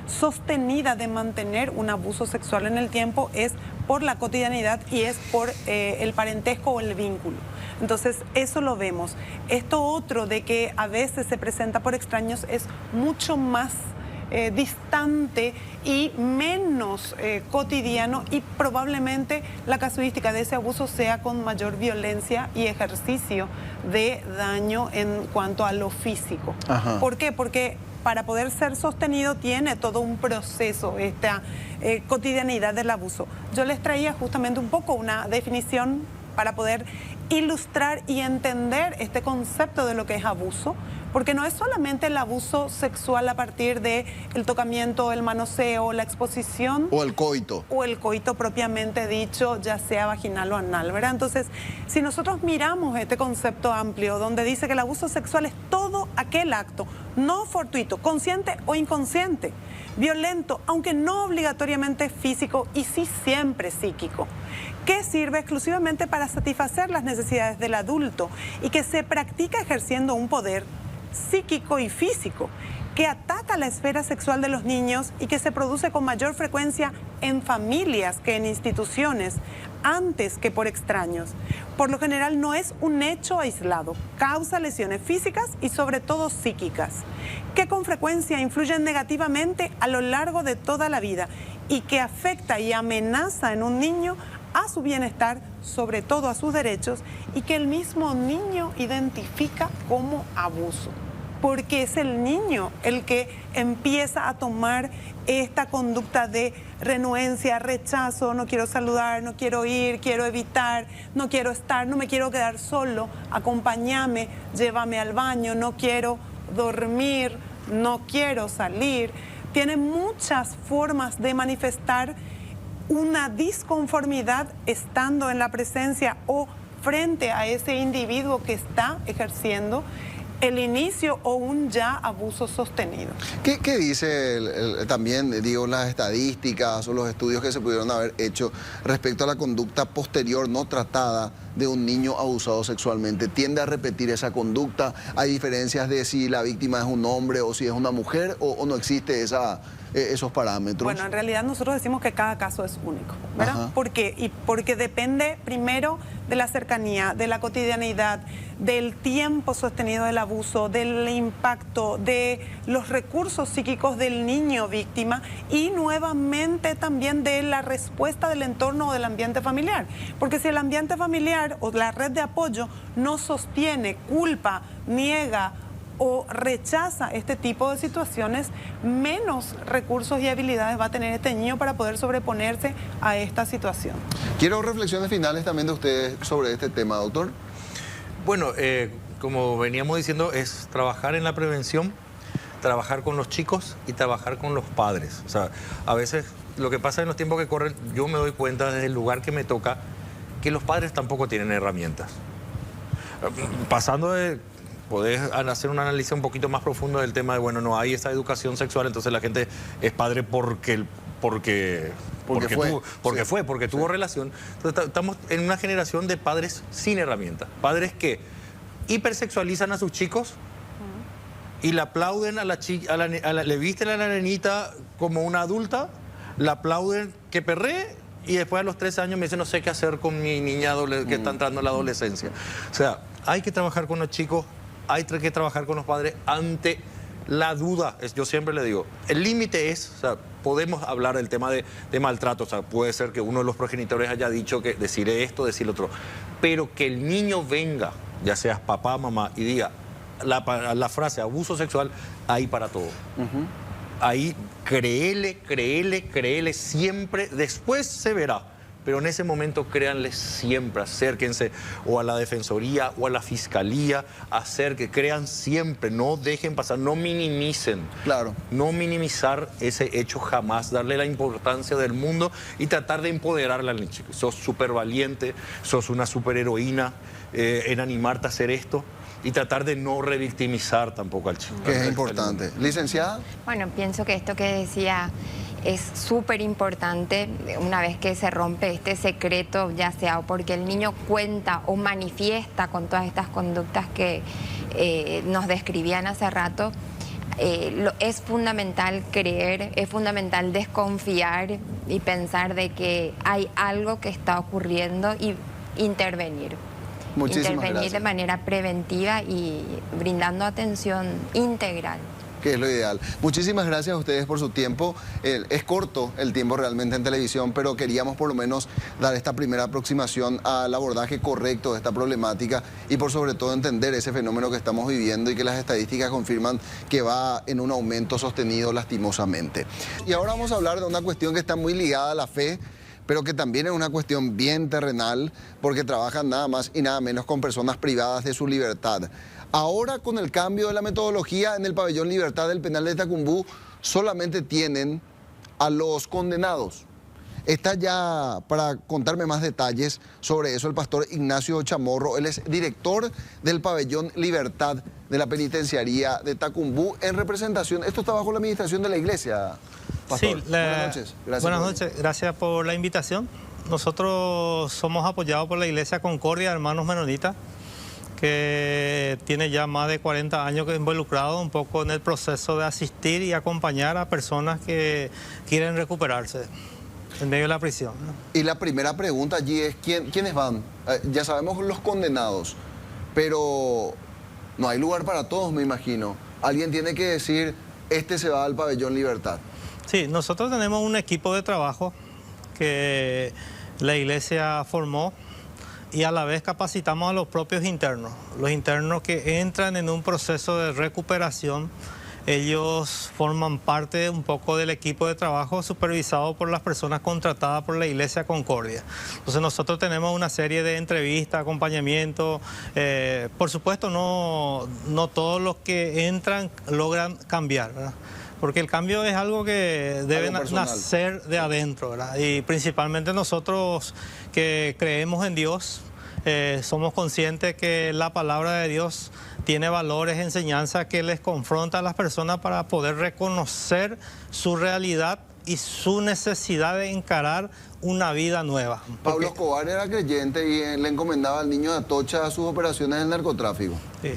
sostenida de mantener un abuso sexual en el tiempo es por la cotidianidad y es por el parentesco o el vínculo. Entonces, eso lo vemos. Esto otro de que a veces se presenta por extraños es mucho más distante y menos cotidiano, y probablemente la casuística de ese abuso sea con mayor violencia y ejercicio de daño en cuanto a lo físico. Ajá. ¿Por qué? Porque para poder ser sostenido tiene todo un proceso, esta cotidianidad del abuso. Yo les traía justamente un poco una definición para poder ilustrar y entender este concepto de lo que es abuso, porque no es solamente el abuso sexual a partir de el tocamiento, el manoseo, la exposición. O el coito. O el coito propiamente dicho, ya sea vaginal o anal, ¿verdad? Entonces, si nosotros miramos este concepto amplio, donde dice que el abuso sexual es todo aquel acto no fortuito, consciente o inconsciente, violento, aunque no obligatoriamente físico y sí siempre psíquico, que sirve exclusivamente para satisfacer las necesidades del adulto y que se practica ejerciendo un poder psíquico y físico, que ataca la esfera sexual de los niños y que se produce con mayor frecuencia en familias que en instituciones, antes que por extraños. Por lo general no es un hecho aislado, causa lesiones físicas y sobre todo psíquicas, que con frecuencia influyen negativamente a lo largo de toda la vida y que afecta y amenaza en un niño a su bienestar, sobre todo a sus derechos, y que el mismo niño identifica como abuso, porque es el niño el que empieza a tomar esta conducta de renuencia, rechazo, no quiero saludar, no quiero ir, quiero evitar, no quiero estar, no me quiero quedar solo, acompáñame, llévame al baño, no quiero dormir, no quiero salir. Tiene muchas formas de manifestar una disconformidad estando en la presencia o frente a ese individuo que está ejerciendo el inicio o un ya abuso sostenido. ¿Qué dice también, digo, las estadísticas o los estudios que se pudieron haber hecho respecto a la conducta posterior no tratada de un niño abusado sexualmente? ¿Tiende a repetir esa conducta? ¿Hay diferencias de si la víctima es un hombre o si es una mujer o no existe esos parámetros? Bueno, en realidad nosotros decimos que cada caso es único, ¿verdad? Ajá. ¿Por qué? Porque depende primero de la cercanía, de la cotidianidad, del tiempo sostenido del abuso, del impacto, de los recursos psíquicos del niño víctima y nuevamente también de la respuesta del entorno o del ambiente familiar. Porque si el ambiente familiar o la red de apoyo no sostiene, culpa, niega o rechaza este tipo de situaciones, menos recursos y habilidades va a tener este niño para poder sobreponerse a esta situación. Quiero reflexiones finales también de ustedes sobre este tema, doctor. Bueno, como veníamos diciendo, es trabajar en la prevención, trabajar con los chicos y trabajar con los padres. O sea, a veces lo que pasa en los tiempos que corren, yo me doy cuenta desde el lugar que me toca que los padres tampoco tienen herramientas. Pasando de... Podés hacer un análisis un poquito más profundo del tema de, bueno, no hay esa educación sexual, entonces la gente es padre porque tuvo relación. Entonces estamos en una generación de padres sin herramientas. Padres que hipersexualizan a sus chicos y le aplauden a la chica, le visten a la nenita como una adulta, la aplauden que perree y después a los 13 años me dicen no sé qué hacer con mi niña que está entrando en la adolescencia. O sea, hay que trabajar con los chicos, hay que trabajar con los padres ante la duda. Yo siempre le digo, el límite es, o sea, podemos hablar del tema de maltrato, o sea, puede ser que uno de los progenitores haya dicho que decir esto, decir lo otro, pero que el niño venga, ya seas papá, mamá, y diga la frase abuso sexual, hay para todo. Ahí créele siempre, después se verá. Pero en ese momento créanle siempre, acérquense o a la Defensoría o a la Fiscalía, crean siempre, no dejen pasar, no minimicen. Claro. No minimizar ese hecho jamás, darle la importancia del mundo y tratar de empoderarla al chico. Sos súper valiente, sos una superheroína, en animarte a hacer esto y tratar de no revictimizar tampoco al chico. Que es importante. Licenciada. Bueno, pienso que esto que decía es súper importante una vez que se rompe este secreto, ya sea o porque el niño cuenta o manifiesta con todas estas conductas que nos describían hace rato. Es fundamental creer, es fundamental desconfiar y pensar de que hay algo que está ocurriendo y intervenir. Muchísimas intervenir gracias. de manera preventiva y brindando atención integral. Que es lo ideal. Muchísimas gracias a ustedes por su tiempo. Es corto el tiempo realmente en televisión, pero queríamos por lo menos dar esta primera aproximación al abordaje correcto de esta problemática y por sobre todo entender ese fenómeno que estamos viviendo y que las estadísticas confirman que va en un aumento sostenido lastimosamente. Y ahora vamos a hablar de una cuestión que está muy ligada a la fe, pero que también es una cuestión bien terrenal, porque trabajan nada más y nada menos con personas privadas de su libertad. Ahora, con el cambio de la metodología en el pabellón Libertad del penal de Tacumbú, solamente tienen a los condenados. Está ya para contarme más detalles sobre eso el pastor Ignacio Chamorro. Él es director del pabellón Libertad de la penitenciaría de Tacumbú en representación. Esto está bajo la administración de la iglesia, pastor. Sí, buenas noches. Gracias. Buenas noches, gracias por la invitación. Nosotros somos apoyados por la Iglesia Concordia de Hermanos Menonitas, que tiene ya más de 40 años involucrado un poco en el proceso de asistir y acompañar a personas que quieren recuperarse en medio de la prisión, ¿no? Y la primera pregunta allí es, ¿quiénes van? Ya sabemos los condenados, pero no hay lugar para todos, me imagino. Alguien tiene que decir, este se va al pabellón Libertad. Sí, nosotros tenemos un equipo de trabajo que la iglesia formó y a la vez capacitamos a los propios internos. Los internos que entran en un proceso de recuperación, ellos forman parte un poco del equipo de trabajo supervisado por las personas contratadas por la Iglesia Concordia. Entonces nosotros tenemos una serie de entrevistas, acompañamiento. Por supuesto no todos los que entran logran cambiar, ¿verdad? Porque el cambio es algo que debe nacer de adentro, ¿verdad? Y principalmente nosotros que creemos en Dios, somos conscientes que la palabra de Dios tiene valores, enseñanzas que les confronta a las personas para poder reconocer su realidad y su necesidad de encarar una vida nueva. Pablo Escobar era creyente y le encomendaba al niño de Atocha a sus operaciones del narcotráfico. Sí.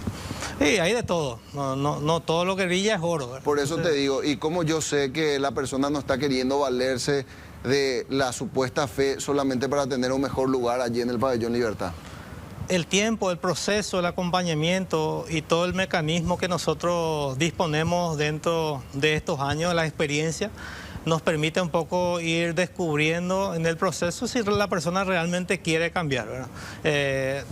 Sí, hay de todo. No todo lo que brilla es oro, ¿verdad? Por eso te digo, y como yo sé que la persona no está queriendo valerse de la supuesta fe solamente para tener un mejor lugar allí en el pabellón Libertad. El tiempo, el proceso, el acompañamiento y todo el mecanismo que nosotros disponemos dentro de estos años, la experiencia, nos permite un poco ir descubriendo en el proceso si la persona realmente quiere cambiar, ¿verdad?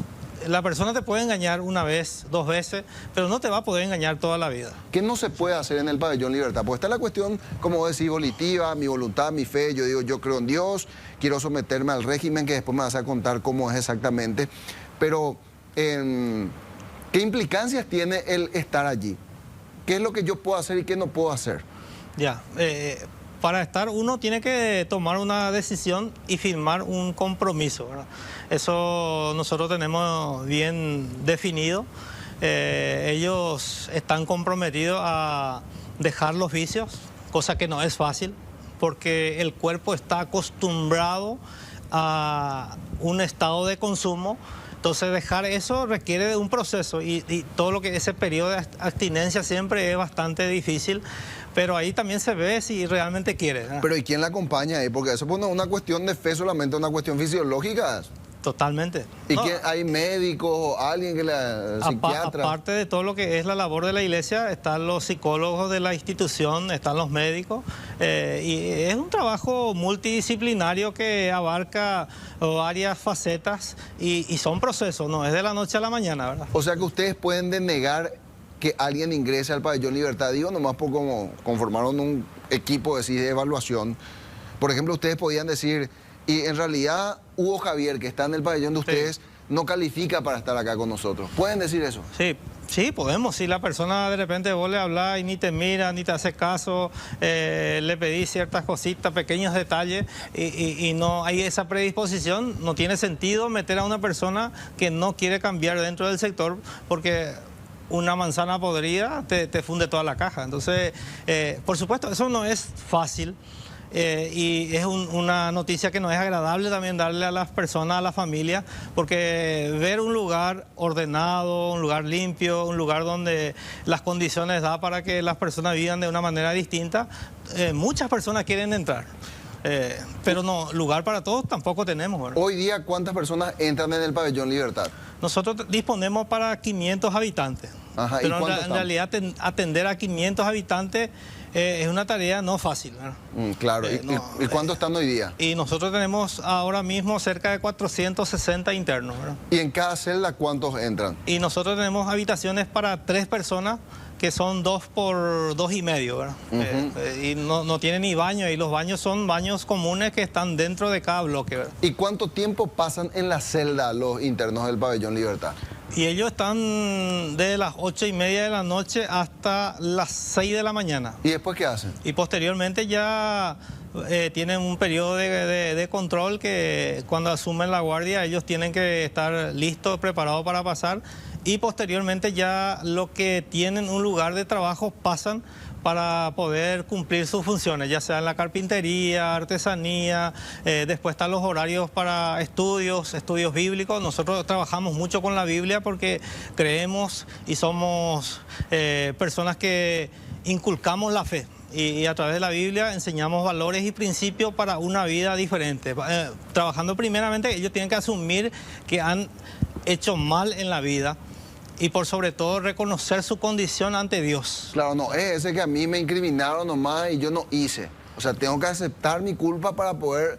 La persona te puede engañar una vez, 2 veces, pero no te va a poder engañar toda la vida. ¿Qué no se puede hacer en el pabellón Libertad? Pues está la cuestión, como vos decís, volitiva, mi voluntad, mi fe. Yo digo, yo creo en Dios, quiero someterme al régimen, que después me vas a contar cómo es exactamente. Pero, ¿qué implicancias tiene el estar allí? ¿Qué es lo que yo puedo hacer y qué no puedo hacer? Ya, para estar uno tiene que tomar una decisión y firmar un compromiso, ¿verdad? Eso nosotros tenemos bien definido. Ellos están comprometidos a dejar los vicios, cosa que no es fácil, porque el cuerpo está acostumbrado a un estado de consumo. Entonces dejar eso requiere de un proceso y todo lo que ese periodo de abstinencia siempre es bastante difícil, pero ahí también se ve si realmente quiere, ¿verdad? Pero ¿y quién la acompaña ahí? Porque eso no es una cuestión de fe, solamente una cuestión fisiológica. Totalmente. ¿Y No, quién, hay médicos o alguien que la psiquiatra? Aparte de todo lo que es la labor de la iglesia, están los psicólogos de la institución, están los médicos, y es un trabajo multidisciplinario que abarca varias facetas y son procesos, no es de la noche a la mañana, ¿verdad? O sea que ustedes pueden denegar que alguien ingrese al pabellón Libertad, digo, nomás por como conformaron un equipo de evaluación. Por ejemplo, ustedes podían decir, y en realidad Hugo Javier, que está en el pabellón de ustedes, no califica para estar acá con nosotros. ¿Pueden decir eso? Sí, Sí, podemos. Si la persona de repente vos le hablas y ni te mira, ni te hace caso, le pedís ciertas cositas, pequeños detalles, y no hay esa predisposición, no tiene sentido meter a una persona que no quiere cambiar dentro del sector, porque una manzana podrida te funde toda la caja. Entonces, por supuesto, eso no es fácil. Y es una noticia que no es agradable también darle a las personas, a la familia, porque ver un lugar ordenado, un lugar limpio, un lugar donde las condiciones da para que las personas vivan de una manera distinta, muchas personas quieren entrar. Pero no, lugar para todos tampoco tenemos, ¿verdad? Hoy día, ¿cuántas personas entran en el Pabellón Libertad? Nosotros disponemos para 500 habitantes. Ajá, ¿y pero cuántos en están? realidad atender a 500 habitantes es una tarea no fácil, ¿verdad? Claro, No, ¿y cuántos están hoy día? Y nosotros tenemos ahora mismo cerca de 460 internos, ¿verdad? ¿Y en cada celda cuántos entran? Y nosotros tenemos habitaciones para 3 personas, que son 2 por 2,5, ¿verdad? Y no tienen ni baño, y los baños son baños comunes que están dentro de cada bloque, ¿verdad? ¿Y cuánto tiempo pasan en la celda los internos del Pabellón Libertad? Y ellos están de las 8:30 de la noche hasta las 6 de la mañana. ¿Y después qué hacen? Y posteriormente ya tienen un periodo de control, que cuando asumen la guardia ellos tienen que estar listos, preparados para pasar, y posteriormente ya lo que tienen un lugar de trabajo pasan para poder cumplir sus funciones, ya sea en la carpintería, artesanía. Después están los horarios para estudios bíblicos. Nosotros trabajamos mucho con la Biblia porque creemos y somos personas que inculcamos la fe. Y a través de la Biblia enseñamos valores y principios para una vida diferente. Trabajando primeramente, ellos tienen que asumir que han hecho mal en la vida, y por sobre todo reconocer su condición ante Dios. Claro, no, es ese que a mí me incriminaron nomás y yo no hice. O sea, tengo que aceptar mi culpa para poder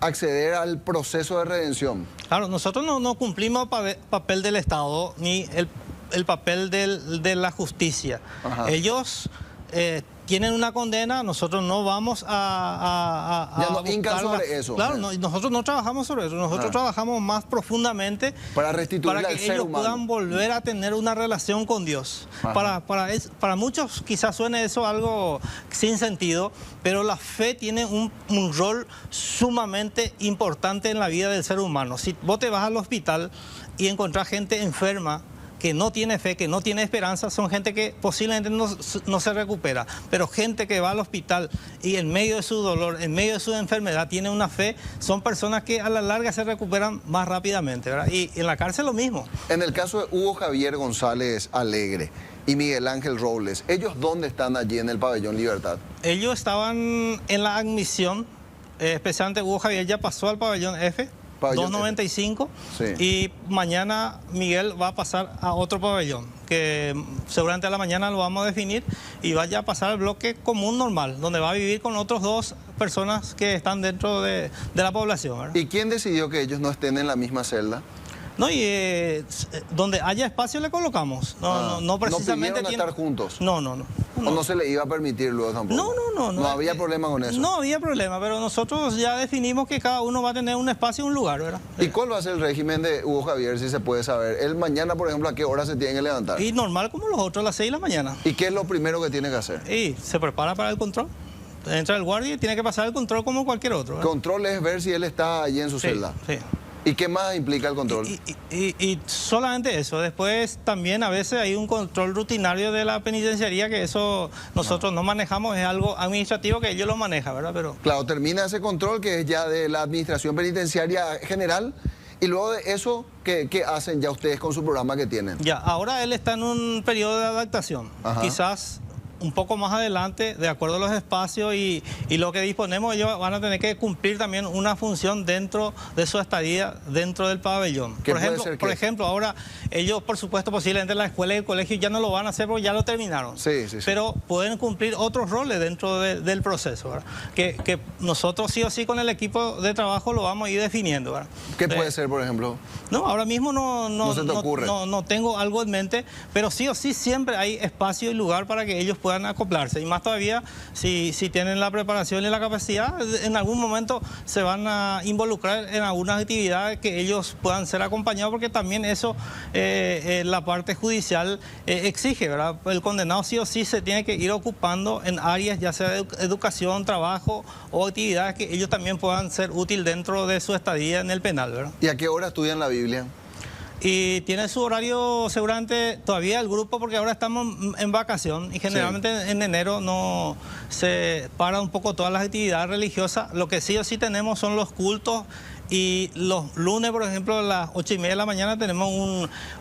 acceder al proceso de redención. Claro, nosotros no cumplimos papel del Estado ni el papel de la justicia. Ajá. Ellos tienen una condena, nosotros no vamos a Ya no buscar hincan sobre eso. Claro, nosotros no trabajamos sobre eso, nosotros trabajamos más profundamente Para restituirle para al que ser ellos humano. puedan volver a tener una relación con Dios. Para muchos quizás suene eso algo sin sentido, pero la fe tiene un rol sumamente importante en la vida del ser humano. Si vos te vas al hospital y encontrás gente enferma, que no tiene fe, que no tiene esperanza, son gente que posiblemente no se recupera. Pero gente que va al hospital y en medio de su dolor, en medio de su enfermedad, tiene una fe, son personas que a la larga se recuperan más rápidamente, ¿verdad? Y en la cárcel lo mismo. En el caso de Hugo Javier González Alegre y Miguel Ángel Robles, ¿ellos dónde están allí en el Pabellón Libertad? Ellos estaban en la admisión, especialmente Hugo Javier ya pasó al pabellón F, Pabellón 295, Sí. y mañana Miguel va a pasar a otro pabellón, que seguramente a la mañana lo vamos a definir, y vaya a pasar al bloque común normal, donde va a vivir con otros 2 personas que están dentro de la población, ¿verdad? ¿Y quién decidió que ellos no estén en la misma celda? No, y donde haya espacio le colocamos. No precisamente. ¿No pidieron estar juntos? No. ¿O no se le iba a permitir luego tampoco? No. ¿No había problema con eso? No había problema, pero nosotros ya definimos que cada uno va a tener un espacio y un lugar, ¿verdad? ¿Y cuál va a ser el régimen de Hugo Javier, si se puede saber? Él mañana, por ejemplo, ¿a qué hora se tiene que levantar? Y normal como los otros, a las 6 de la mañana. ¿Y qué es lo primero que tiene que hacer? Y se prepara para el control. Entra el guardia y tiene que pasar el control como cualquier otro, ¿verdad? Control es ver si él está allí en su celda. Sí. ¿Y qué más implica el control? Y solamente eso. Después también a veces hay un control rutinario de la penitenciaría, que eso nosotros no manejamos, es algo administrativo que ellos lo manejan, ¿verdad? Pero Claro, termina ese control que es ya de la Administración Penitenciaria General, y luego de eso, ¿qué hacen ya ustedes con su programa que tienen? ya, ahora él está en un periodo de adaptación. Ajá. Quizás un poco más adelante, de acuerdo a los espacios y lo que disponemos, ellos van a tener que cumplir también una función dentro de su estadía, dentro del pabellón. ¿Qué puede ser Por qué? ejemplo, ahora ellos, por supuesto, posiblemente la escuela y el colegio ya no lo van a hacer porque ya lo terminaron. Sí. Pero pueden cumplir otros roles dentro del proceso, ¿verdad? Que nosotros sí o sí con el equipo de trabajo lo vamos a ir definiendo, ¿verdad? ¿Qué puede ser, por ejemplo? No, ahora mismo No se te ocurre. no tengo algo en mente, pero sí o sí siempre hay espacio y lugar para que ellos puedan puedan acoplarse. Y más todavía, si tienen la preparación y la capacidad, en algún momento se van a involucrar en algunas actividades que ellos puedan ser acompañados, porque también eso la parte judicial exige, ¿verdad? El condenado sí o sí se tiene que ir ocupando en áreas, ya sea de educación, trabajo o actividades que ellos también puedan ser útil dentro de su estadía en el penal, ¿verdad? ¿Y a qué hora estudian la Biblia? Y tiene su horario seguramente todavía el grupo, porque ahora estamos en vacación y generalmente en enero no se para un poco todas las actividades religiosas. Lo que sí o sí tenemos son los cultos, y los lunes, por ejemplo, a las 8:30 de la mañana tenemos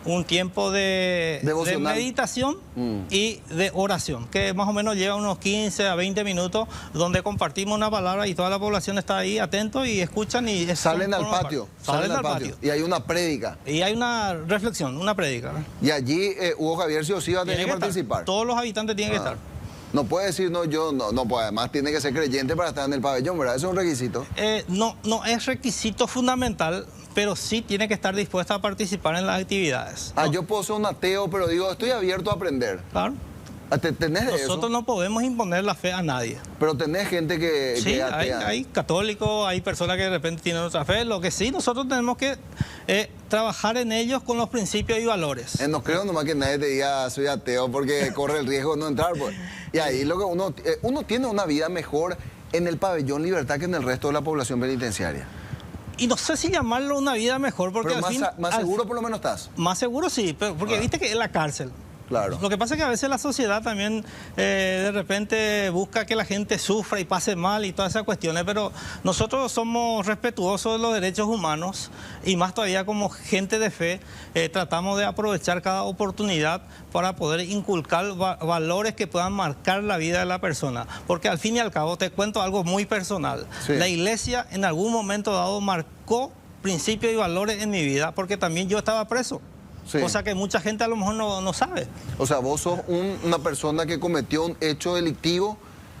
un tiempo de meditación y de oración, que más o menos lleva unos 15 a 20 minutos, donde compartimos una palabra y toda la población está ahí atento y escuchan y salen al patio. Salen al patio. Y hay una prédica. Y hay una reflexión, una prédica. Y allí Hugo Javier sí o sí va a tener que participar. Todos los habitantes tienen que estar. No puede decir, no, yo no, pues además tiene que ser creyente para estar en el pabellón, ¿verdad? Eso es un requisito. No es requisito fundamental, pero sí tiene que estar dispuesta a participar en las actividades. ¿No? Yo puedo ser un ateo, pero digo, estoy abierto a aprender. Claro. ¿Tenés de Nosotros eso? no podemos imponer la fe a nadie. Pero tenés gente que Sí, es atea. hay católicos, hay personas que de repente tienen otra fe. Lo que sí, nosotros tenemos que trabajar en ellos con los principios y valores. No creo nomás que nadie te diga soy ateo porque corre el riesgo de no entrar. Pues. Y ahí lo que uno tiene una vida mejor en el pabellón Libertad que en el resto de la población penitenciaria. Y no sé si llamarlo una vida mejor, porque pero más seguro por lo menos estás. Más seguro sí, pero porque viste que es la cárcel. Claro. Lo que pasa es que a veces la sociedad también de repente busca que la gente sufra y pase mal y todas esas cuestiones, pero nosotros somos respetuosos de los derechos humanos y más todavía como gente de fe tratamos de aprovechar cada oportunidad para poder inculcar valores que puedan marcar la vida de la persona. Porque al fin y al cabo, te cuento algo muy personal. Sí. La iglesia en algún momento dado marcó principios y valores en mi vida, porque también yo estaba preso. Sí. Cosa que mucha gente a lo mejor no sabe. O sea, vos sos una persona que cometió un hecho delictivo,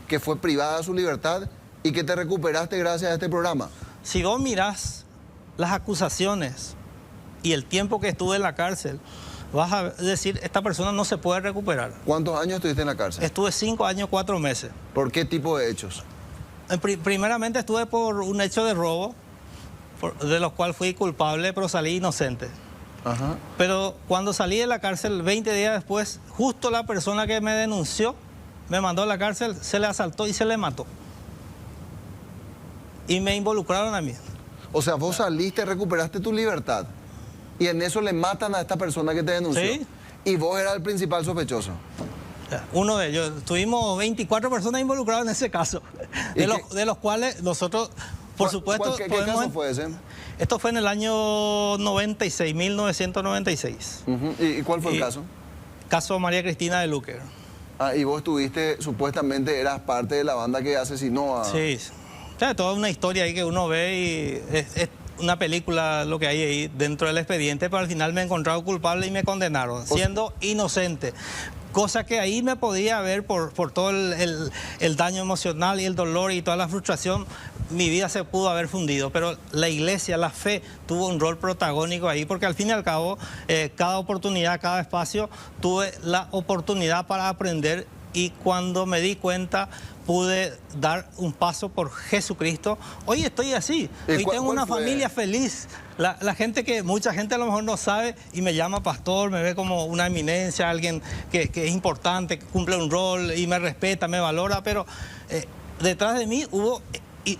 que fue privada de su libertad y que te recuperaste gracias a este programa. Si vos mirás las acusaciones y el tiempo que estuve en la cárcel, vas a decir, esta persona no se puede recuperar. ¿Cuántos años estuviste en la cárcel? Estuve 5 años, 4 meses. ¿Por qué tipo de hechos? Primeramente estuve por un hecho de robo, de los cuales fui culpable, pero salí inocente. Ajá. Pero cuando salí de la cárcel, 20 días después, justo la persona que me denunció, me mandó a la cárcel, se le asaltó y se le mató. Y me involucraron a mí. O sea, vos saliste, recuperaste tu libertad y en eso le matan a esta persona que te denunció. Sí. Y vos eras el principal sospechoso. Uno de ellos. Tuvimos 24 personas involucradas en ese caso, de los cuales nosotros, por supuesto... ¿Qué caso fue ese? Esto fue en el año 96, 1996. ¿Y cuál fue el caso? Caso María Cristina de Luque. Ah, y vos estuviste, supuestamente eras parte de la banda que asesinó a... Sí, o sea, toda una historia ahí que uno ve y es una película lo que hay ahí dentro del expediente, pero al final me encontraron culpable y me condenaron, siendo inocente. Cosa que ahí me podía ver por todo el daño emocional y el dolor y toda la frustración, mi vida se pudo haber fundido, pero la iglesia, la fe, tuvo un rol protagónico ahí, porque al fin y al cabo, cada oportunidad, cada espacio, tuve la oportunidad para aprender y cuando me di cuenta pude dar un paso por Jesucristo. Hoy estoy así, hoy tengo una familia feliz. La gente que, mucha gente a lo mejor no sabe y me llama pastor, me ve como una eminencia, alguien que es importante, que cumple un rol y me respeta, me valora, pero detrás de mí hubo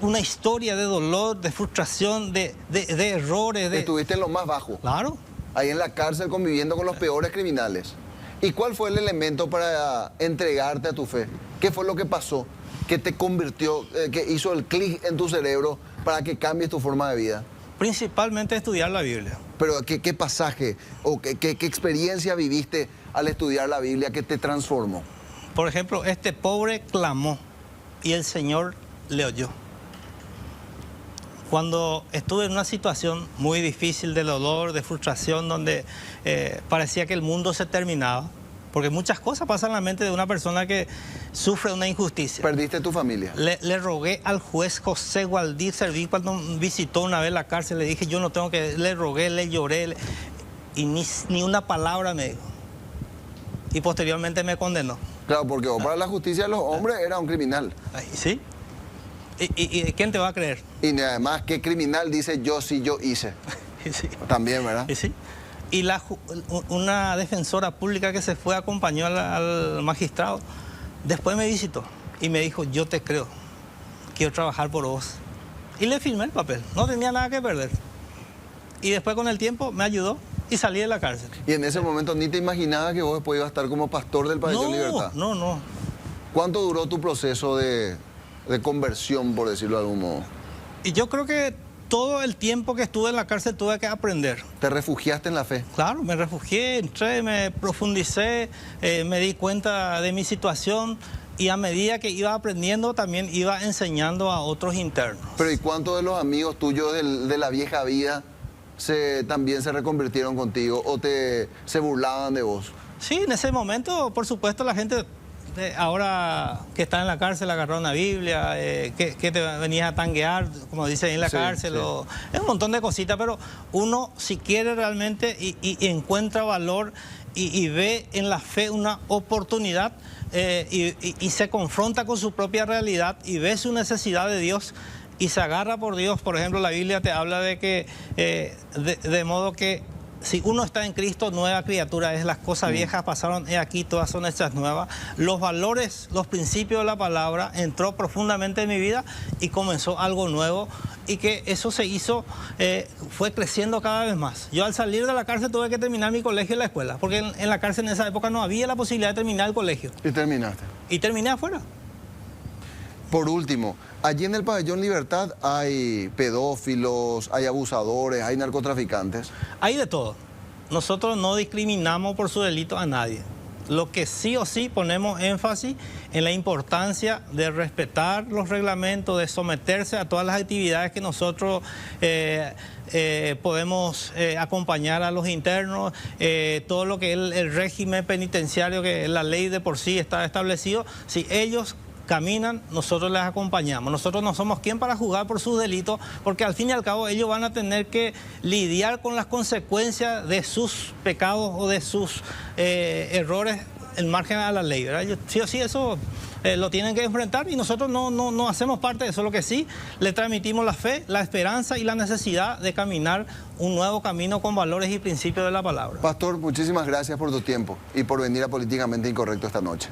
una historia de dolor, de frustración, de errores. Estuviste en lo más bajo. Claro. Ahí en la cárcel conviviendo con los peores criminales. ¿Y cuál fue el elemento para entregarte a tu fe? ¿Qué fue lo que pasó? ¿Qué te convirtió, que hizo el clic en tu cerebro para que cambies tu forma de vida? Principalmente estudiar la Biblia. Pero ¿qué pasaje o qué experiencia viviste al estudiar la Biblia que te transformó? Por ejemplo, este pobre clamó y el Señor le oyó. Cuando estuve en una situación muy difícil de dolor, de frustración, donde parecía que el mundo se terminaba, porque muchas cosas pasan en la mente de una persona que sufre una injusticia. ¿Perdiste tu familia? Le rogué al juez José Gualdí Servín cuando visitó una vez la cárcel, le dije, yo no tengo que... Le rogué, le lloré, y ni una palabra me dijo. Y posteriormente me condenó. Claro, porque vos para la justicia de los hombres era un criminal. Ay, ¿sí? ¿Y quién te va a creer? Y además, ¿qué criminal dice yo si yo hice? Sí. También, ¿verdad? Sí. Y una defensora pública que se fue acompañó al magistrado, después me visitó y me dijo, yo te creo, quiero trabajar por vos. Y le firmé el papel, no tenía nada que perder. Y después con el tiempo me ayudó y salí de la cárcel. Y en ese momento ni te imaginabas que vos después ibas a estar como pastor del Pabellón Libertad. No. ¿Cuánto duró tu proceso de conversión, por decirlo de algún modo? Y yo creo que todo el tiempo que estuve en la cárcel tuve que aprender. ¿Te refugiaste en la fe? Claro, me refugié, entré, me profundicé, me di cuenta de mi situación y a medida que iba aprendiendo también iba enseñando a otros internos. Pero ¿y cuántos de los amigos tuyos de la vieja vida también se reconvirtieron contigo o se burlaban de vos? Sí, en ese momento, por supuesto, la gente ahora que está en la cárcel agarró una Biblia, que te venías a tanguear, como dicen en la cárcel, sí. Es un montón de cositas, pero uno si quiere realmente y encuentra valor y ve en la fe una oportunidad y se confronta con su propia realidad y ve su necesidad de Dios y se agarra por Dios. Por ejemplo, la Biblia te habla de que de modo que si uno está en Cristo, nueva criatura es, las cosas viejas pasaron, y aquí todas son hechas nuevas. Los valores, los principios de la palabra entró profundamente en mi vida y comenzó algo nuevo y que eso se hizo, fue creciendo cada vez más. Yo al salir de la cárcel tuve que terminar mi colegio y la escuela, porque en la cárcel en esa época no había la posibilidad de terminar el colegio. Y terminaste. Y terminé afuera. Por último, allí en el Pabellón Libertad hay pedófilos, hay abusadores, hay narcotraficantes. Hay de todo. Nosotros no discriminamos por su delito a nadie. Lo que sí o sí ponemos énfasis en la importancia de respetar los reglamentos, de someterse a todas las actividades que nosotros podemos acompañar a los internos, todo lo que es el régimen penitenciario, que la ley de por sí está establecido. Si ellos caminan, nosotros les acompañamos. Nosotros no somos quien para juzgar por sus delitos, porque al fin y al cabo ellos van a tener que lidiar con las consecuencias de sus pecados o de sus errores en margen a la ley, ¿verdad? Sí o sí eso lo tienen que enfrentar y nosotros no hacemos parte de eso. Lo que sí, le transmitimos la fe, la esperanza y la necesidad de caminar un nuevo camino con valores y principios de la palabra. Pastor, muchísimas gracias por tu tiempo y por venir a Políticamente Incorrecto esta noche.